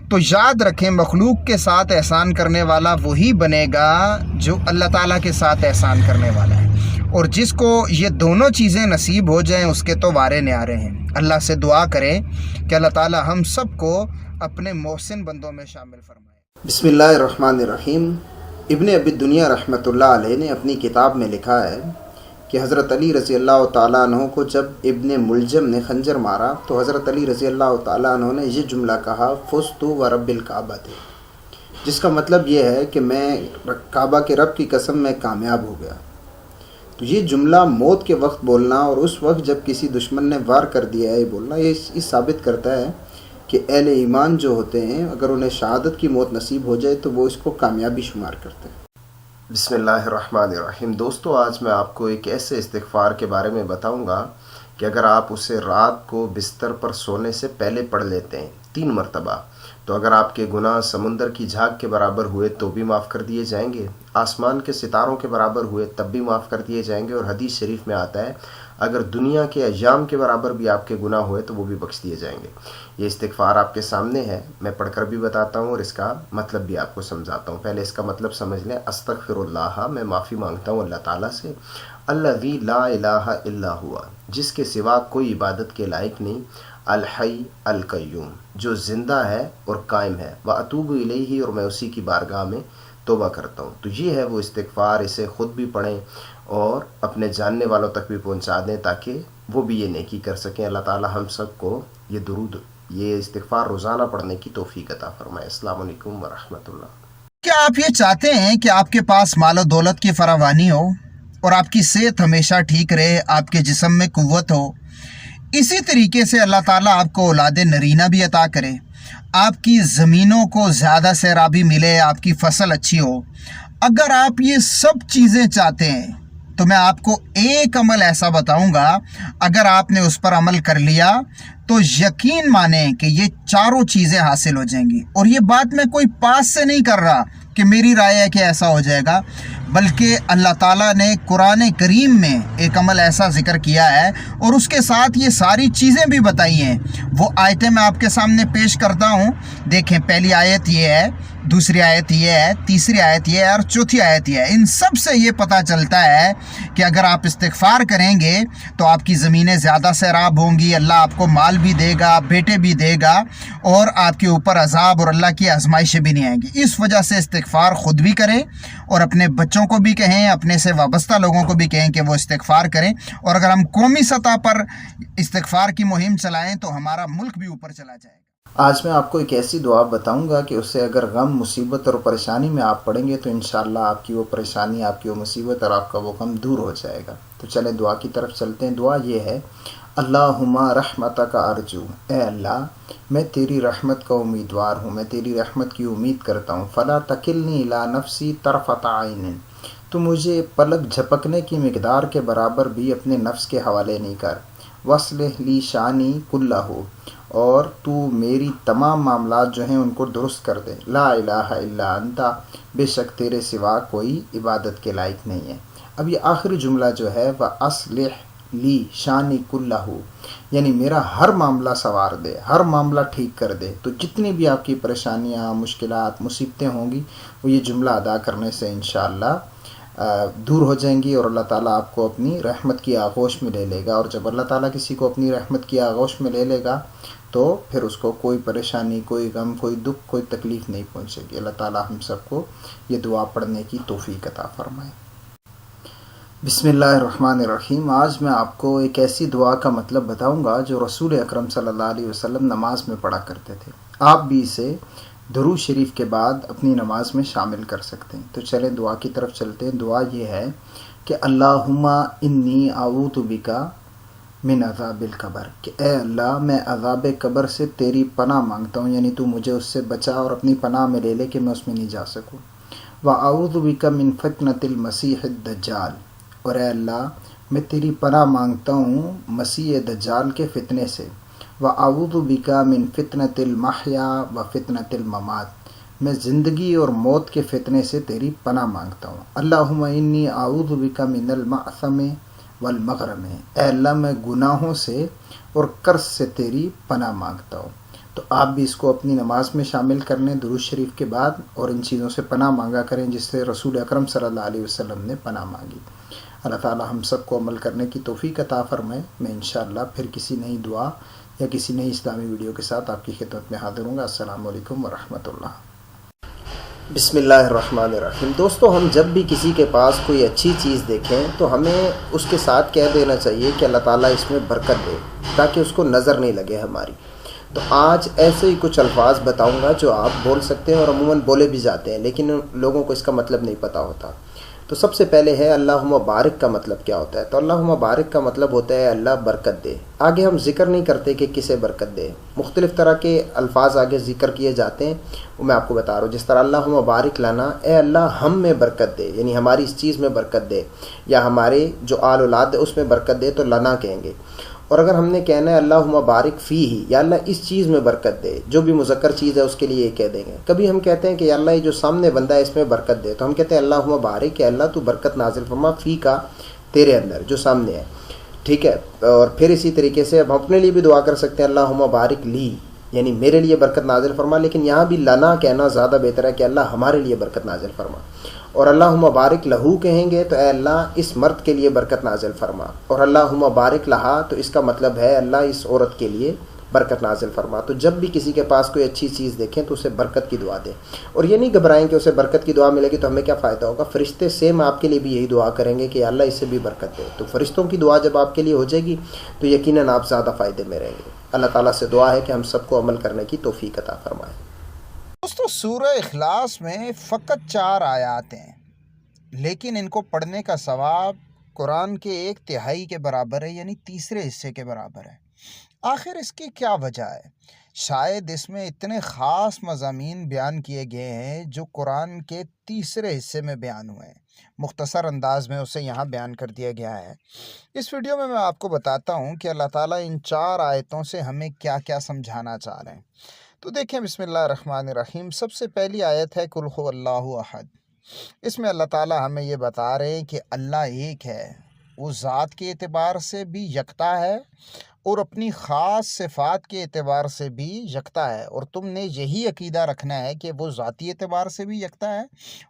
D: تو یاد رکھیں، مخلوق کے ساتھ احسان کرنے والا وہی بنے گا جو اللہ تعالیٰ کے ساتھ احسان کرنے والا ہے، اور جس کو یہ دونوں چیزیں نصیب ہو جائیں اس کے تو وارے نیارے ہیں۔ اللہ سے دعا کریں کہ اللہ تعالیٰ ہم سب کو اپنے محسن بندوں میں شامل فرمائے۔
B: بسم اللہ الرحمن الرحیم۔ ابن ابی دنیا رحمۃ اللہ علیہ نے اپنی کتاب میں لکھا ہے کہ حضرت علی رضی اللہ تعالیٰ عنہ کو جب ابن ملجم نے خنجر مارا تو حضرت علی رضی اللہ تعالیٰ عنہ نے یہ جملہ کہا، فزت ورب الکعبہ، جس کا مطلب یہ ہے کہ میں کعبہ کے رب کی قسم میں کامیاب ہو گیا۔ تو یہ جملہ موت کے وقت بولنا اور اس وقت جب کسی دشمن نے وار کر دیا ہے بولنا، یہ ثابت کرتا ہے کہ اہل ایمان جو ہوتے ہیں اگر انہیں شہادت کی موت نصیب ہو جائے تو وہ اس کو کامیابی شمار کرتے ہیں۔
C: بسم اللہ الرحمن الرحیم۔ دوستو، آج میں آپ کو ایک ایسے استغفار کے بارے میں بتاؤں گا کہ اگر آپ اسے رات کو بستر پر سونے سے پہلے پڑھ لیتے ہیں 3 مرتبہ تو اگر آپ کے گناہ سمندر کی جھاگ کے برابر ہوئے تو بھی معاف کر دیے جائیں گے، آسمان کے ستاروں کے برابر ہوئے تب بھی معاف کر دیے جائیں گے، اور حدیث شریف میں آتا ہے اگر دنیا کے ایام کے برابر بھی آپ کے گناہ ہوئے تو وہ بھی بخش دیے جائیں گے۔ یہ استغفار آپ کے سامنے ہے، میں پڑھ کر بھی بتاتا ہوں اور اس کا مطلب بھی آپ کو سمجھاتا ہوں۔ پہلے اس کا مطلب سمجھ لیں، استغفر اللہ، میں معافی مانگتا ہوں اللہ تعالیٰ سے، الذی لا الہ الا ہوا، جس کے سوا کوئی عبادت کے لائق نہیں، الحی القیوم، جو زندہ ہے اور قائم ہے، واتوب الیہ، اور میں اسی کی بارگاہ میں توبہ کرتا ہوں۔ تو یہ ہے وہ استغفار، اسے خود بھی پڑھیں اور اپنے جاننے والوں تک بھی پہنچا دیں تاکہ وہ بھی یہ نیکی کر سکیں۔ اللہ تعالی ہم سب کو یہ درود، یہ استغفار روزانہ پڑھنے کی توفیق عطا فرمائے۔ السلام علیکم ورحمۃ اللہ۔
D: کیا آپ یہ چاہتے ہیں کہ آپ کے پاس مال و دولت کی فراوانی ہو اور آپ کی صحت ہمیشہ ٹھیک رہے، آپ کے جسم میں قوت ہو؟ اسی طریقے سے اللہ تعالیٰ آپ کو اولاد نرینہ بھی عطا کرے، آپ کی زمینوں کو زیادہ سیرابی ملے، آپ کی فصل اچھی ہو، اگر آپ یہ سب چیزیں چاہتے ہیں تو میں آپ کو ایک عمل ایسا بتاؤں گا، اگر آپ نے اس پر عمل کر لیا تو یقین مانیں کہ یہ چاروں چیزیں حاصل ہو جائیں گی۔ اور یہ بات میں کوئی پاس سے نہیں کر رہا کہ میری رائے ہے کہ ایسا ہو جائے گا، بلکہ اللہ تعالیٰ نے قرآن کریم میں ایک عمل ایسا ذکر کیا ہے اور اس کے ساتھ یہ ساری چیزیں بھی بتائی ہیں۔ وہ آیتیں میں آپ کے سامنے پیش کرتا ہوں، دیکھیں پہلی آیت یہ ہے، دوسری آیت یہ ہے، تیسری آیت یہ ہے اور چوتھی آیت یہ ہے۔ ان سب سے یہ پتہ چلتا ہے کہ اگر آپ استغفار کریں گے تو آپ کی زمینیں زیادہ سیراب ہوں گی، اللہ آپ کو مال بھی دے گا، بیٹے بھی دے گا، اور آپ کے اوپر عذاب اور اللہ کی آزمائشیں بھی نہیں آئیں گی۔ اس وجہ سے استغفار خود بھی کریں اور اپنے بچوں کو بھی کہیں، اپنے سے وابستہ لوگوں کو بھی کہیں کہ وہ استغفار کریں، اور اگر ہم قومی سطح پر استغفار کی مہم چلائیں تو ہمارا ملک بھی اوپر چلا جائے گا۔
B: آج میں آپ کو ایک ایسی دعا بتاؤں گا کہ اسے اگر غم، مصیبت اور پریشانی میں آپ پڑھیں گے تو انشاءاللہ آپ کی وہ پریشانی، آپ کی وہ مصیبت اور آپ کا وہ غم دور ہو جائے گا۔ تو چلیں دعا کی طرف چلتے ہیں۔ دعا یہ ہے، اللہم رحمتک ارجو، اے اللہ میں تیری رحمت کا امیدوار ہوں، میں تیری رحمت کی امید کرتا ہوں۔ فلا تکلنی الی نفسی طرفۃ عین، تو مجھے پلک جھپکنے کی مقدار کے برابر بھی اپنے نفس کے حوالے نہیں کر۔ وصلح لی شانی کلہ، اور تو میری تمام معاملات جو ہیں ان کو درست کر دے۔ لا الہ الا انت، بے شک تیرے سوا کوئی عبادت کے لائق نہیں ہے۔ اب یہ آخری جملہ جو ہے، وَأَصْلِحْ لی شانی کلہ، یعنی میرا ہر معاملہ سنوار دے، ہر معاملہ ٹھیک کر دے۔ تو جتنی بھی آپ کی پریشانیاں، مشکلات، مصیبتیں ہوں گی وہ یہ جملہ ادا کرنے سے انشاءاللہ دور ہو جائیں گی، اور اللہ تعالیٰ آپ کو اپنی رحمت کی آغوش میں لے لے گا۔ اور جب اللہ تعالیٰ کسی کو اپنی رحمت کی آغوش میں لے لے گا تو پھر اس کو کوئی پریشانی، کوئی غم، کوئی دکھ، کوئی تکلیف نہیں پہنچے گی۔ اللہ تعالیٰ ہم سب کو یہ دعا پڑھنے کی توفیق عطا فرمائے۔ بسم اللہ الرحمن الرحیم۔ آج میں آپ کو ایک ایسی دعا کا مطلب بتاؤں گا جو رسول اکرم صلی اللہ علیہ وسلم نماز میں پڑھا کرتے تھے۔ آپ بھی اسے درود شریف کے بعد اپنی نماز میں شامل کر سکتے ہیں۔ تو چلیں دعا کی طرف چلتے ہیں۔ دعا یہ ہے کہ اللہم انی اعوذ بک من عذاب القبر، کہ اے اللہ میں عذاب قبر سے تیری پناہ مانگتا ہوں، یعنی تو مجھے اس سے بچا اور اپنی پناہ میں لے لے کہ میں اس میں نہیں جا سکوں۔ وَأَعُوذُ بِكَ مِن فِتْنَةِ الْمَسِيحِ الدَّجَّالِ، اور اے اللہ میں تیری پناہ مانگتا ہوں مسیح دجال کے فتنے سے۔ وَأَعُوذُ بِكَ مِن فِتْنَةِ الْمَحْيَا وَفِتْنَةِ الْمَمَاتِ، میں زندگی اور موت کے فتنے سے تیری پناہ مانگتا ہوں۔ اللہم انی اعوذ بک من المعثم والمغرم، اے اللہ میں گناہوں سے اور قرض سے تیری پناہ مانگتا ہوں۔ تو آپ بھی اس کو اپنی نماز میں شامل کر لیں درود شریف کے بعد، اور ان چیزوں سے پناہ مانگا کریں جس سے رسول اکرم صلی اللہ علیہ وسلم نے پناہ مانگی۔ اللہ تعالی ہم سب کو عمل کرنے کی توفیق عطا فرمائے۔ میں انشاءاللہ پھر کسی نئی دعا یا کسی نئی اسلامی ویڈیو کے ساتھ آپ کی خدمت میں حاضر ہوں گا۔ السلام علیکم ورحمۃ اللہ۔
A: بسم اللہ الرحمن الرحیم۔ دوستو، ہم جب بھی کسی کے پاس کوئی اچھی چیز دیکھیں تو ہمیں اس کے ساتھ کہہ دینا چاہیے کہ اللہ تعالیٰ اس میں برکت دے، تاکہ اس کو نظر نہیں لگے ہماری۔ تو آج ایسے ہی کچھ الفاظ بتاؤں گا جو آپ بول سکتے ہیں اور عموماً بولے بھی جاتے ہیں، لیکن لوگوں کو اس کا مطلب نہیں پتہ ہوتا۔ تو سب سے پہلے ہے اللہم بارک کا مطلب کیا ہوتا ہے؟ تو اللہم بارک کا مطلب ہوتا ہے اللہ برکت دے۔ آگے ہم ذکر نہیں کرتے کہ کسے برکت دے، مختلف طرح کے الفاظ آگے ذکر کیے جاتے ہیں، وہ میں آپ کو بتا رہا ہوں۔ جس طرح اللہم بارک لنا، اے اللہ ہم میں برکت دے، یعنی ہماری اس چیز میں برکت دے، یا ہمارے جو آل اولاد ہے اس میں برکت دے تو لنا کہیں گے۔ اور اگر ہم نے کہنا ہے اللہم بارک فیہ، یا اللہ اس چیز میں برکت دے، جو بھی مذکر چیز ہے اس کے لیے یہ کہہ دیں گے۔ کبھی ہم کہتے ہیں کہ یا اللہ یہ جو سامنے بندہ ہے اس میں برکت دے، تو ہم کہتے ہیں اللہم بارک، کہ اللہ تو برکت نازل فرما فی کا، تیرے اندر جو سامنے ہے، ٹھیک ہے۔ اور پھر اسی طریقے سے اب ہم اپنے لیے بھی دعا کر سکتے ہیں اللہم بارک لی، یعنی میرے لیے برکت نازل فرما، لیکن یہاں بھی لنا کہنا زیادہ بہتر ہے کہ اللہ ہمارے لیے برکت نازل فرما۔ اور اللہم بارک لہو کہیں گے تو اے اللہ اس مرد کے لیے برکت نازل فرما، اور اللہم بارک لہا تو اس کا مطلب ہے اللہ اس عورت کے لیے برکت نازل فرما۔ تو جب بھی کسی کے پاس کوئی اچھی چیز دیکھیں تو اسے برکت کی دعا دیں، اور یہ نہیں گھبرائیں کہ اسے برکت کی دعا ملے گی تو ہمیں کیا فائدہ ہوگا۔ فرشتے سیم آپ کے لیے بھی یہی دعا کریں گے کہ اللہ اسے بھی برکت دے۔ تو فرشتوں کی دعا جب آپ کے لیے ہو جائے گی تو یقیناً آپ زیادہ فائدے میں رہیں گے۔ اللہ تعالیٰ سے دعا ہے کہ ہم سب کو عمل کرنے کی توفیق عطا فرمائے۔
D: دوستو، سورہ اخلاص میں فقط 4 آیات ہیں، لیکن ان کو پڑھنے کا ثواب قرآن کے 1/3 کے برابر ہے، یعنی تیسرے حصے کے برابر ہے۔ آخر اس کی کیا وجہ ہے؟ شاید اس میں اتنے خاص مضامین بیان کیے گئے ہیں جو قرآن کے تیسرے حصے میں بیان ہوئے ہیں، مختصر انداز میں اسے یہاں بیان کر دیا گیا ہے۔ اس ویڈیو میں آپ کو بتاتا ہوں کہ اللہ تعالیٰ ان 4 آیتوں سے ہمیں کیا کیا سمجھانا چاہ رہے ہیں۔ تو دیکھیں، بسم اللہ الرحمن الرحیم۔ سب سے پہلی آیت ہے قل هو اللہ احد۔ اس میں اللہ تعالیٰ ہمیں یہ بتا رہے ہیں کہ اللہ ایک ہے، وہ ذات کے اعتبار سے بھی یکتا ہے اور اپنی خاص صفات کے اعتبار سے بھی یکتا ہے، اور تم نے یہی عقیدہ رکھنا ہے کہ وہ ذاتی اعتبار سے بھی یکتا ہے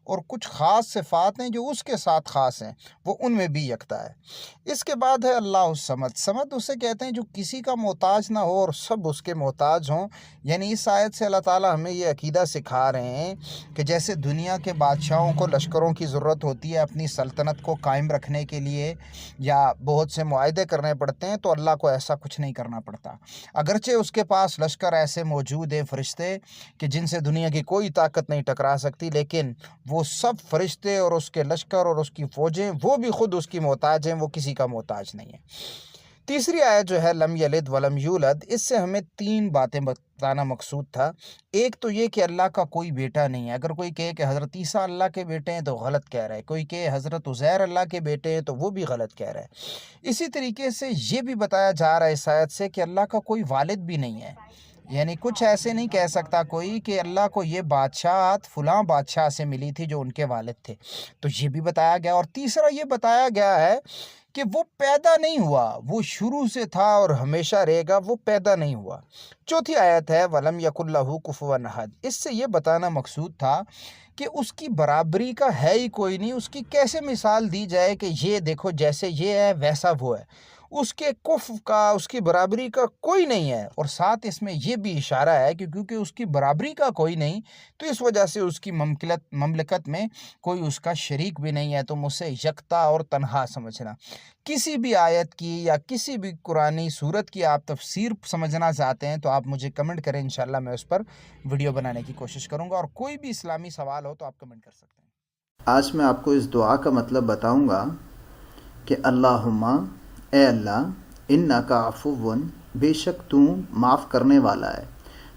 D: اور کچھ خاص صفات ہیں جو اس کے ساتھ خاص ہیں، وہ ان میں بھی یکتا ہے۔ اس کے بعد ہے اللہ الصمد۔ صمد اسے کہتے ہیں جو کسی کا محتاج نہ ہو اور سب اس کے محتاج ہوں۔ یعنی اس آیت سے اللہ تعالیٰ ہمیں یہ عقیدہ سکھا رہے ہیں کہ جیسے دنیا کے بادشاہوں کو لشکروں کی ضرورت ہوتی ہے اپنی سلطنت کو قائم رکھنے کے لیے، یا بہت سے معاہدے کرنے پڑتے ہیں، تو اللہ کو ایسا کچھ نہیں کرنا پڑتا۔ اگرچہ اس کے پاس لشکر ایسے موجود ہیں، فرشتے، کہ جن سے دنیا کی کوئی طاقت نہیں ٹکرا سکتی، لیکن وہ سب فرشتے اور اس کے لشکر اور اس کی فوجیں، وہ بھی خود اس کی محتاج ہیں، وہ کسی کا محتاج نہیں ہے۔ تیسری آیت جو ہے لم یلد ولم یولد، اس سے ہمیں 3 باتیں بتانا مقصود تھا۔ ایک تو یہ کہ اللہ کا کوئی بیٹا نہیں ہے۔ اگر کوئی کہے کہ حضرت عیسیٰ اللہ کے بیٹے ہیں تو غلط کہہ رہا ہے، کوئی کہے حضرت عزیر اللہ کے بیٹے ہیں تو وہ بھی غلط کہہ رہا ہے۔ اسی طریقے سے یہ بھی بتایا جا رہا ہے اس آیت سے کہ اللہ کا کوئی والد بھی نہیں ہے۔ یعنی کچھ ایسے نہیں کہہ سکتا کوئی کہ اللہ کو یہ بادشاہت فلاں بادشاہ سے ملی تھی جو ان کے والد تھے، تو یہ بھی بتایا گیا۔ اور تیسرا یہ بتایا گیا ہے کہ وہ پیدا نہیں ہوا، وہ شروع سے تھا اور ہمیشہ رہے گا، وہ پیدا نہیں ہوا۔ چوتھی آیت ہے وَلَمْ يَكُنْ لَهُ كُفُوًا أَحَدٌ۔ اس سے یہ بتانا مقصود تھا کہ اس کی برابری کا ہے ہی کوئی نہیں۔ اس کی کیسے مثال دی جائے کہ یہ دیکھو جیسے یہ ہے ویسا وہ ہے، اس کے کفو کا، اس کی برابری کا کوئی نہیں ہے۔ اور ساتھ اس میں یہ بھی اشارہ ہے کہ کیونکہ اس کی برابری کا کوئی نہیں، تو اس وجہ سے اس کی مملکت میں کوئی اس کا شریک بھی نہیں ہے، تم اسے یکتا اور تنہا سمجھنا۔ کسی بھی آیت کی یا کسی بھی قرآنی صورت کی آپ تفسیر سمجھنا چاہتے ہیں تو آپ مجھے کمنٹ کریں، انشاءاللہ میں اس پر ویڈیو بنانے کی کوشش کروں گا، اور کوئی بھی اسلامی سوال ہو تو آپ کمنٹ کر سکتے ہیں۔
B: آج میں آپ کو اس دعا کا مطلب بتاؤں گا کہ اللہم، اے اللہ، انکا عفو، بے شک تو معاف کرنے والا ہے،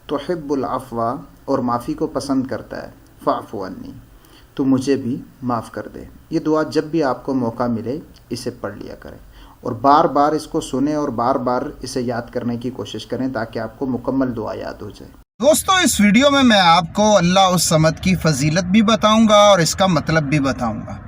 B: تحب العفو، اور معافی کو پسند کرتا ہے، فاعف عنی، تو مجھے بھی معاف کر دے۔ یہ دعا جب بھی آپ کو موقع ملے اسے پڑھ لیا کریں، اور بار بار اس کو سنیں اور بار بار اسے یاد کرنے کی کوشش کریں تاکہ آپ کو مکمل دعا یاد ہو جائے۔
D: دوستو، اس ویڈیو میں آپ کو اللہ الصمد کی فضیلت بھی بتاؤں گا اور اس کا مطلب بھی بتاؤں گا۔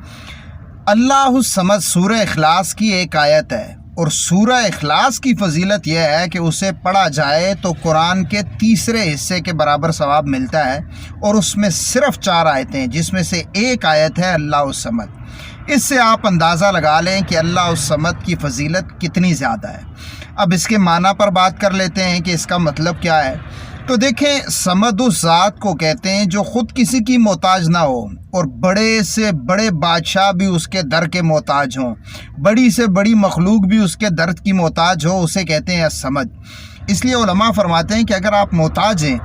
D: اللہ الصمد سورہ اخلاص کی ایک آیت ہے، اور سورہ اخلاص کی فضیلت یہ ہے کہ اسے پڑھا جائے تو قرآن کے تیسرے حصے کے برابر ثواب ملتا ہے، اور اس میں صرف 4 آیتیں ہیں جس میں سے ایک آیت ہے اللہ الصمد۔ اس سے آپ اندازہ لگا لیں کہ اللہ الصمد کی فضیلت کتنی زیادہ ہے۔ اب اس کے معنی پر بات کر لیتے ہیں کہ اس کا مطلب کیا ہے۔ تو دیکھیں، صمد اس ذات کو کہتے ہیں جو خود کسی کی محتاج نہ ہو، اور بڑے سے بڑے بادشاہ بھی اس کے در کے محتاج ہوں، بڑی سے بڑی مخلوق بھی اس کے در کی محتاج ہو، اسے کہتے ہیں الصمد۔ اس لیے علماء فرماتے ہیں کہ اگر آپ محتاج ہیں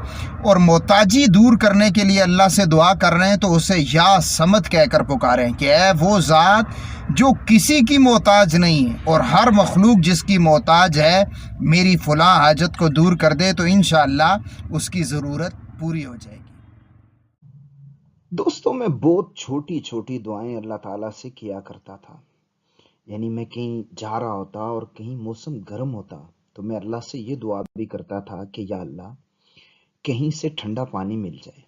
D: اور محتاجی دور کرنے کے لیے اللہ سے دعا کر رہے ہیں تو اسے یا صمد کہہ کر پکاریں کہ اے وہ ذات جو کسی کی محتاج نہیں ہے اور ہر مخلوق جس کی محتاج ہے، میری فلاں حاجت کو دور کر دے، تو انشاءاللہ اس کی ضرورت پوری ہو جائے گی۔
A: دوستوں، میں بہت چھوٹی چھوٹی دعائیں اللہ تعالیٰ سے کیا کرتا تھا۔ یعنی میں کہیں جا رہا ہوتا اور کہیں موسم گرم ہوتا تو میں اللہ سے یہ دعا بھی کرتا تھا کہ یا اللہ، کہیں سے ٹھنڈا پانی مل جائے۔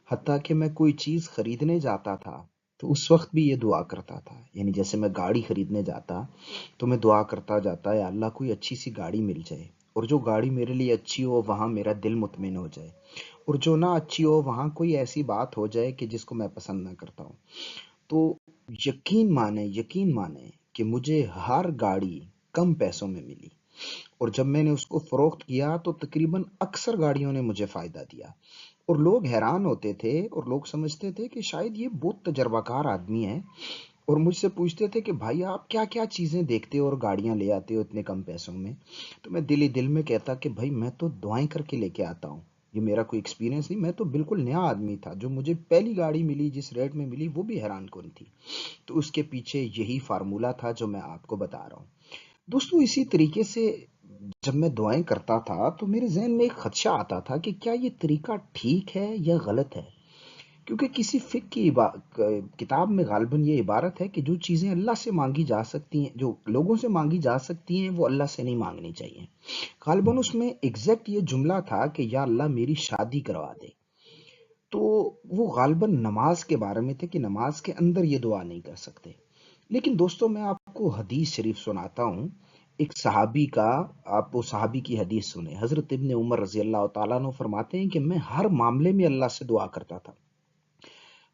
A: حتیٰ کہ میں کوئی چیز خریدنے جاتا تھا تو اس وقت بھی یہ دعا کرتا تھا۔ یعنی جیسے میں گاڑی خریدنے جاتا تو میں دعا کرتا جاتا، یا اللہ کوئی اچھی سی گاڑی مل جائے، اور جو گاڑی میرے لیے اچھی ہو وہاں میرا دل مطمئن ہو جائے، اور جو نہ اچھی ہو وہاں کوئی ایسی بات ہو جائے کہ جس کو میں پسند نہ کرتا ہوں۔ تو یقین مانیں کہ مجھے ہر گاڑی کم پیسوں میں ملی، اور جب میں نے اس کو فروخت کیا تو تقریباً اکثر گاڑیوں نے مجھے فائدہ دیا، اور لوگ حیران ہوتے تھے اور لوگ سمجھتے تھے کہ شاید یہ بہت تجربہ کار آدمی ہے، اور مجھ سے پوچھتے تھے کہ بھائی آپ کیا کیا چیزیں دیکھتے ہو اور گاڑیاں لے آتے ہو اتنے کم پیسوں میں؟ تو میں دل ہی دل میں کہتا کہ بھائی میں تو دعائیں کر کے لے کے آتا ہوں، یہ میرا کوئی ایکسپیرینس نہیں، میں تو بالکل نیا آدمی تھا۔ جو مجھے پہلی گاڑی ملی جس ریٹ میں ملی وہ بھی حیران کن تھی۔ تو اس کے پیچھے یہی فارمولہ تھا جو میں آپ کو بتا رہا ہوں۔ دوستو، اسی طریقے سے
E: جب میں دعائیں کرتا تھا تو میرے ذہن میں ایک خدشہ آتا تھا کہ کیا یہ طریقہ ٹھیک ہے یا غلط ہے، کیونکہ کسی فقہ کی کتاب میں غالباً یہ عبارت ہے کہ جو چیزیں اللہ سے مانگی جا سکتی ہیں، جو لوگوں سے مانگی جا سکتی ہیں، وہ اللہ سے نہیں مانگنی چاہیے۔ غالباً اس میں ایگزیکٹ یہ جملہ تھا کہ یا اللہ میری شادی کروا دے، تو وہ غالباً نماز کے بارے میں تھے کہ نماز کے اندر یہ دعا نہیں کر سکتے۔ لیکن دوستو میں آپ کو حدیث شریف سناتا ہوں، ایک صحابی کا، آپ وہ صحابی کی حدیث سنیں۔ حضرت ابن عمر رضی اللہ تعالیٰ عنہ فرماتے ہیں کہ میں ہر معاملے میں اللہ سے دعا کرتا تھا،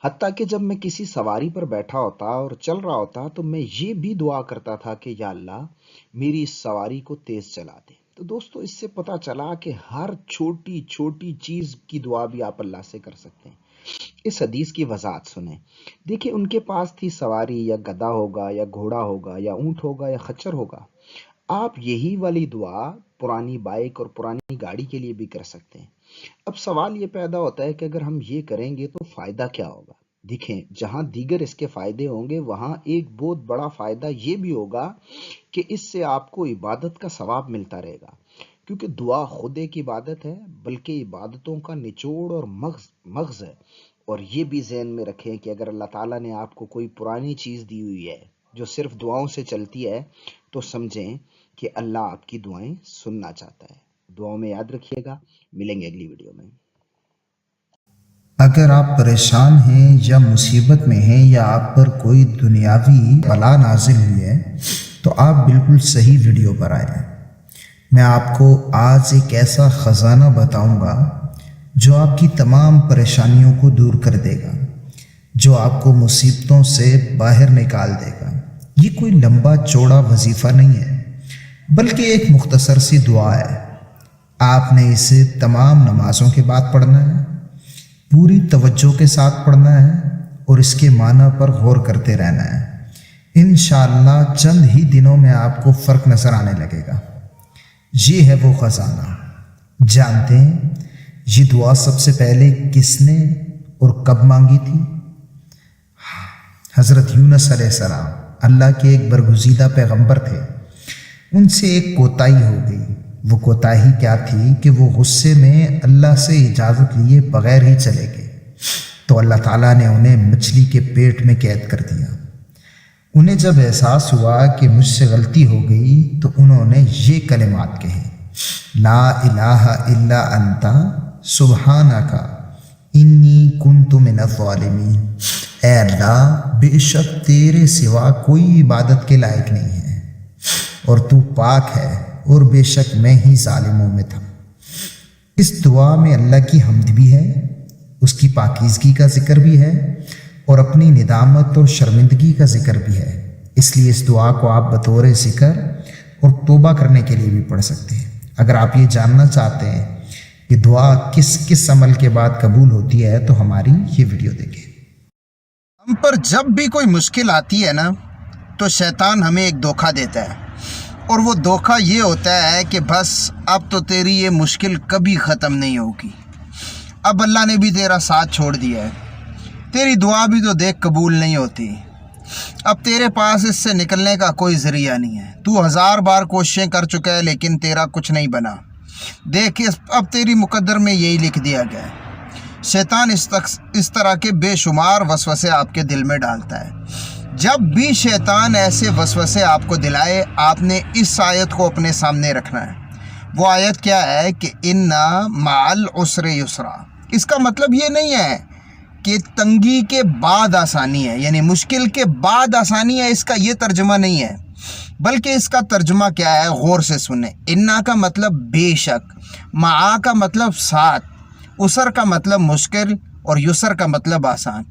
E: حتیٰ کہ جب میں کسی سواری پر بیٹھا ہوتا اور چل رہا ہوتا تو میں یہ بھی دعا کرتا تھا کہ یا اللہ میری اس سواری کو تیز چلا دے۔ تو دوستو اس سے پتہ چلا کہ ہر چھوٹی چھوٹی چیز کی دعا بھی آپ اللہ سے کر سکتے ہیں۔ اس حدیث کی وضاحت سنیں۔ دیکھیں ان کے پاس تھی سواری، یا گدھا ہوگا یا گھوڑا ہوگا یا اونٹ ہوگا یا خچر ہوگا، آپ یہی والی دعا پرانی بائک اور پرانی گاڑی کے لیے بھی کر سکتے ہیں۔ اب سوال یہ پیدا ہوتا ہے کہ اگر ہم یہ کریں گے تو فائدہ کیا ہوگا؟ دیکھیں جہاں دیگر اس کے فائدے ہوں گے وہاں ایک بہت بڑا فائدہ یہ بھی ہوگا کہ اس سے آپ کو عبادت کا ثواب ملتا رہے گا، کیونکہ دعا خود ایک عبادت ہے بلکہ عبادتوں کا نچوڑ اور مغز ہے۔ اور یہ بھی ذہن میں رکھیں کہ اگر اللہ تعالیٰ نے آپ کو کوئی پرانی چیز دی ہوئی ہے جو صرف دعاؤں سے چلتی ہے تو سمجھیں کہ اللہ آپ کی دعائیں سننا چاہتا ہے۔ دعاؤں میں یاد رکھیے گا، ملیں گے اگلی ویڈیو میں۔
D: اگر آپ پریشان ہیں یا مصیبت میں ہیں یا آپ پر کوئی دنیاوی بلا نازل ہوئی ہے تو آپ بالکل صحیح ویڈیو پر آئے ہیں۔ میں آپ کو آج ایک ایسا خزانہ بتاؤں گا جو آپ کی تمام پریشانیوں کو دور کر دے گا، جو آپ کو مصیبتوں سے باہر نکال دے گا۔ یہ کوئی لمبا چوڑا وظیفہ نہیں ہے بلکہ ایک مختصر سی دعا ہے۔ آپ نے اسے تمام نمازوں کے بعد پڑھنا ہے، پوری توجہ کے ساتھ پڑھنا ہے اور اس کے معنی پر غور کرتے رہنا ہے۔ انشاءاللہ چند ہی دنوں میں آپ کو فرق نظر آنے لگے گا۔ یہ ہے وہ خزانہ۔ جانتے ہیں یہ دعا سب سے پہلے کس نے اور کب مانگی تھی؟ حضرت یونس علیہ السلام اللہ کے ایک برگزیدہ پیغمبر تھے۔ ان سے ایک کوتاہی ہو گئی۔ وہ کوتاہی کیا تھی کہ وہ غصے میں اللہ سے اجازت لیے بغیر ہی چلے گئے، تو اللہ تعالیٰ نے انہیں مچھلی کے پیٹ میں قید کر دیا۔ انہیں جب احساس ہوا کہ مجھ سے غلطی ہو گئی تو انہوں نے یہ کلمات کہے، لا الہ الا انت سبحانک انی کنت من الظالمین۔ اے اللہ بے شک تیرے سوا کوئی عبادت کے لائق نہیں ہے اور تو پاک ہے اور بے شک میں ہی ظالموں میں تھا۔ اس دعا میں اللہ کی حمد بھی ہے، اس کی پاکیزگی کا ذکر بھی ہے اور اپنی ندامت اور شرمندگی کا ذکر بھی ہے۔ اس لیے اس دعا کو آپ بطور ذکر اور توبہ کرنے کے لیے بھی پڑھ سکتے ہیں۔ اگر آپ یہ جاننا چاہتے ہیں کہ دعا کس کس عمل کے بعد قبول ہوتی ہے تو ہماری یہ ویڈیو دیکھیں۔
A: ہم پر جب بھی کوئی مشکل آتی ہے نا تو شیطان ہمیں ایک دھوکہ دیتا ہے، اور وہ دھوکہ یہ ہوتا ہے کہ بس اب تو تیری یہ مشکل کبھی ختم نہیں ہوگی، اب اللہ نے بھی تیرا ساتھ چھوڑ دیا ہے، تیری دعا بھی تو دیکھ قبول نہیں ہوتی، اب تیرے پاس اس سے نکلنے کا کوئی ذریعہ نہیں ہے، تو 1000 بار کوششیں کر چکا ہے لیکن تیرا کچھ نہیں بنا، دیکھ اب تیری مقدر میں یہی لکھ دیا گیا ہے۔ شیطان اس طرح کے بے شمار وسوسے آپ کے دل میں ڈالتا ہے۔ جب بھی شیطان ایسے وسوسے آپ کو دلائے، آپ نے اس آیت کو اپنے سامنے رکھنا ہے۔ وہ آیت کیا ہے کہ اِنَّ مَعَ الْعُسْرِ یُسْرًا۔ اس کا مطلب یہ نہیں ہے کہ تنگی کے بعد آسانی ہے، یعنی مشکل کے بعد آسانی ہے، اس کا یہ ترجمہ نہیں ہے، بلکہ اس کا ترجمہ کیا ہے، غور سے سنیں۔ اِنَّ کا مطلب بے شک، مَعَ کا مطلب ساتھ، عسر کا مطلب مشکل اور یسر کا مطلب آسان۔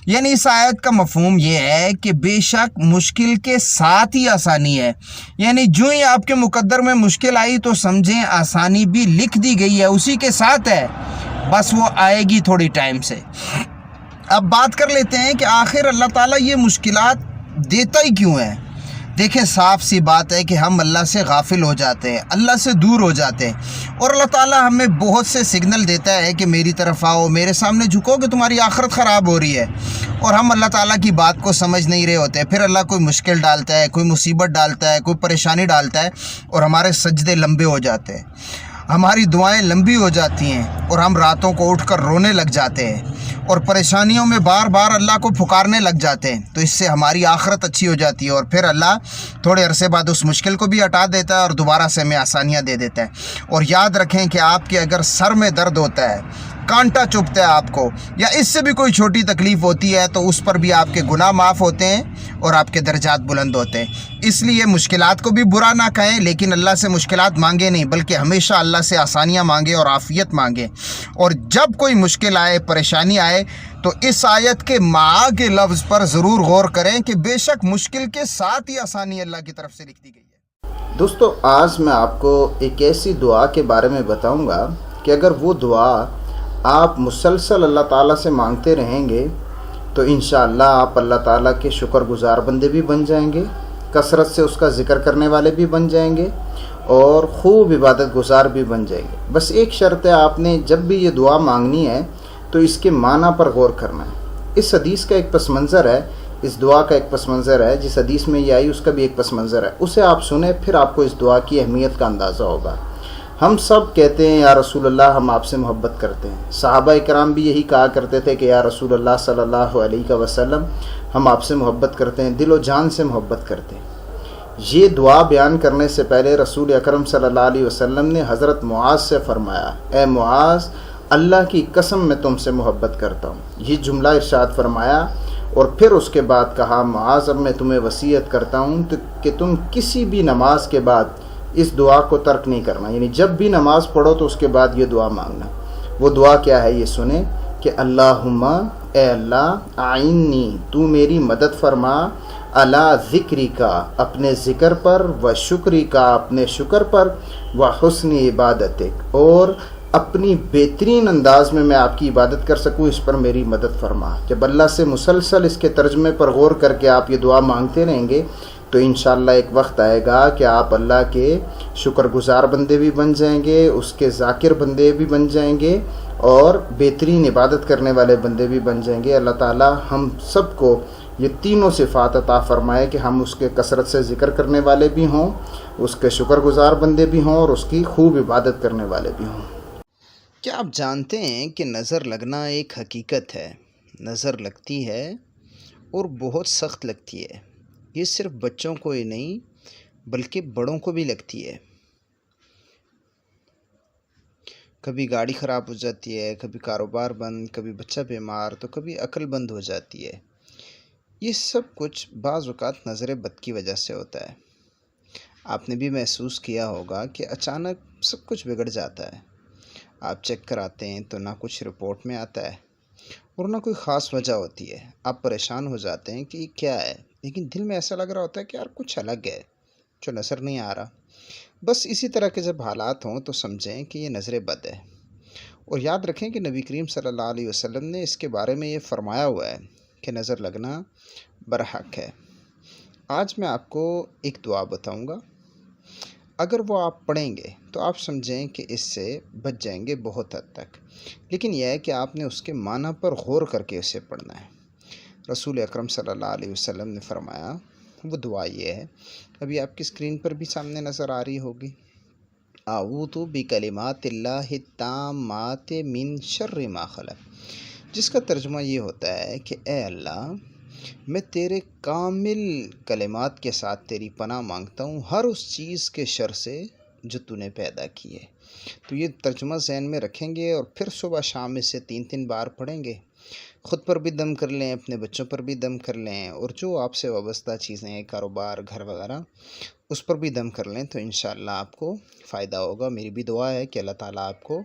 A: یعنی اس آیت کا مفہوم یہ ہے کہ بے شک مشکل کے ساتھ ہی آسانی ہے، یعنی جو ہی آپ کے مقدر میں مشکل آئی تو سمجھیں آسانی بھی لکھ دی گئی ہے، اسی کے ساتھ ہے، بس وہ آئے گی تھوڑی ٹائم سے۔ اب بات کر لیتے ہیں کہ آخر اللہ تعالیٰ یہ مشکلات دیتا ہی کیوں ہے؟
D: دیکھیں صاف سی بات ہے کہ ہم اللہ سے غافل ہو جاتے ہیں، اللہ سے دور ہو جاتے ہیں، اور اللہ تعالیٰ ہمیں بہت سے سگنل دیتا ہے کہ میری طرف آؤ، میرے سامنے جھکو کہ تمہاری آخرت خراب ہو رہی ہے، اور ہم اللہ تعالیٰ کی بات کو سمجھ نہیں رہے ہوتے. پھر اللہ کوئی مشکل ڈالتا ہے، کوئی مصیبت ڈالتا ہے، کوئی پریشانی ڈالتا ہے، اور ہمارے سجدے لمبے ہو جاتے ہیں، ہماری دعائیں لمبی ہو جاتی ہیں، اور ہم راتوں کو اٹھ کر رونے لگ جاتے ہیں اور پریشانیوں میں بار بار اللہ کو پکارنے لگ جاتے ہیں. تو اس سے ہماری آخرت اچھی ہو جاتی ہے، اور پھر اللہ تھوڑے عرصے بعد اس مشکل کو بھی ہٹا دیتا ہے اور دوبارہ سے ہمیں آسانیاں دے دیتا ہے. اور یاد رکھیں کہ آپ کے اگر سر میں درد ہوتا ہے، کانٹا چبھتا ہے آپ کو، یا اس سے بھی کوئی چھوٹی تکلیف ہوتی ہے، تو اس پر بھی آپ کے گناہ معاف ہوتے ہیں اور آپ کے درجات بلند ہوتے ہیں. اس لیے مشکلات کو بھی برا نہ کہیں، لیکن اللہ سے مشکلات مانگے نہیں، بلکہ ہمیشہ اللہ سے آسانیاں مانگے اور عافیت مانگے. اور جب کوئی مشکل آئے، پریشانی آئے، تو اس آیت کے معا کے لفظ پر ضرور غور کریں کہ بے شک مشکل کے ساتھ ہی آسانی اللہ کی طرف سے لکھ دی گئی ہے.
B: دوستو، آج میں آپ کو ایک ایسی دعا کے بارے میں بتاؤں گا کہ اگر وہ دعا آپ مسلسل اللہ تعالیٰ سے مانگتے رہیں گے تو انشاءاللہ آپ اللہ تعالیٰ کے شکر گزار بندے بھی بن جائیں گے، کثرت سے اس کا ذکر کرنے والے بھی بن جائیں گے، اور خوب عبادت گزار بھی بن جائیں گے. بس ایک شرط ہے، آپ نے جب بھی یہ دعا مانگنی ہے تو اس کے معنی پر غور کرنا ہے. اس حدیث کا ایک پس منظر ہے، اس دعا کا ایک پس منظر ہے، جس حدیث میں یہ آئی اس کا بھی ایک پس منظر ہے. اسے آپ سنیں، پھر آپ کو اس دعا کی اہمیت کا اندازہ ہوگا. ہم سب کہتے ہیں یا رسول اللہ ہم آپ سے محبت کرتے ہیں. صحابہ کرام بھی یہی کہا کرتے تھے کہ یا رسول اللہ صلی اللہ علیہ وسلم ہم آپ سے محبت کرتے ہیں، دل و جان سے محبت کرتے ہیں. یہ دعا بیان کرنے سے پہلے رسول اکرم صلی اللہ علیہ وسلم نے حضرت معاذ سے فرمایا، اے معاذ، اللہ کی قسم میں تم سے محبت کرتا ہوں. یہ جملہ ارشاد فرمایا، اور پھر اس کے بعد کہا، معاذ اب میں تمہیں وصیت کرتا ہوں کہ تم کسی بھی نماز کے بعد اس دعا کو ترک نہیں کرنا. یعنی جب بھی نماز پڑھو تو اس کے بعد یہ دعا مانگنا. وہ دعا کیا ہے یہ سنیں کہ اللہم، اے اللہ، آئینی، تو میری مدد فرما، علی ذکری کا، اپنے ذکر پر، و شکری کا، اپنے شکر پر، و حسن عبادتک، اور اپنی بہترین انداز میں آپ کی عبادت کر سکوں، اس پر میری مدد فرما. جب اللہ سے مسلسل اس کے ترجمے پر غور کر کے آپ یہ دعا مانگتے رہیں گے تو انشاءاللہ ایک وقت آئے گا کہ آپ اللہ کے شکر گزار بندے بھی بن جائیں گے، اس کے ذاکر بندے بھی بن جائیں گے، اور بہترین عبادت کرنے والے بندے بھی بن جائیں گے. اللہ تعالی ہم سب کو یہ تینوں صفات عطا فرمائے کہ ہم اس کے کثرت سے ذکر کرنے والے بھی ہوں، اس کے شکر گزار بندے بھی ہوں، اور اس کی خوب عبادت کرنے والے بھی ہوں.
E: کیا آپ جانتے ہیں کہ نظر لگنا ایک حقیقت ہے؟ نظر لگتی ہے اور بہت سخت لگتی ہے. یہ صرف بچوں کو ہی نہیں بلکہ بڑوں کو بھی لگتی ہے. کبھی گاڑی خراب ہو جاتی ہے، کبھی کاروبار بند، کبھی بچہ بیمار، تو کبھی عقل بند ہو جاتی ہے. یہ سب کچھ بعض اوقات نظر بد کی وجہ سے ہوتا ہے. آپ نے بھی محسوس کیا ہوگا کہ اچانک سب کچھ بگڑ جاتا ہے. آپ چیک کراتے ہیں تو نہ کچھ رپورٹ میں آتا ہے اور نہ کوئی خاص وجہ ہوتی ہے. آپ پریشان ہو جاتے ہیں کہ یہ کیا ہے، لیکن دل میں ایسا لگ رہا ہوتا ہے کہ یار کچھ الگ ہے جو نظر نہیں آ رہا. بس اسی طرح کے جب حالات ہوں تو سمجھیں کہ یہ نظر بد ہے. اور یاد رکھیں کہ نبی کریم صلی اللہ علیہ وسلم نے اس کے بارے میں یہ فرمایا ہوا ہے کہ نظر لگنا برحق ہے. آج میں آپ کو ایک دعا بتاؤں گا، اگر وہ آپ پڑھیں گے تو آپ سمجھیں کہ اس سے بچ جائیں گے بہت حد تک. لیکن یہ ہے کہ آپ نے اس کے معنی پر غور کر کے اسے پڑھنا ہے. رسول اکرم صلی اللہ علیہ وسلم نے فرمایا، وہ دعا یہ ہے، ابھی آپ کی اسکرین پر بھی سامنے نظر آ رہی ہوگی، اعوذ بکلمات اللہ التامات من شر ما خلق، جس کا ترجمہ یہ ہوتا ہے کہ اے اللہ، میں تیرے کامل کلمات کے ساتھ تیری پناہ مانگتا ہوں ہر اس چیز کے شر سے جو تو نے پیدا کی ہے. تو یہ ترجمہ ذہن میں رکھیں گے اور پھر صبح شام اسے 3 بار پڑھیں گے. خود پر بھی دم کر لیں، اپنے بچوں پر بھی دم کر لیں، اور جو آپ سے وابستہ چیزیں ہیں، کاروبار، گھر وغیرہ، اس پر بھی دم کر لیں تو انشاءاللہ آپ کو فائدہ ہوگا. میری بھی دعا ہے کہ اللہ تعالیٰ آپ کو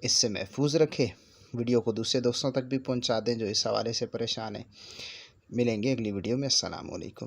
E: اس سے محفوظ رکھے. ویڈیو کو دوسرے دوستوں تک بھی پہنچا دیں جو اس حوالے سے پریشان ہیں. ملیں گے اگلی ویڈیو میں. السلام علیکم.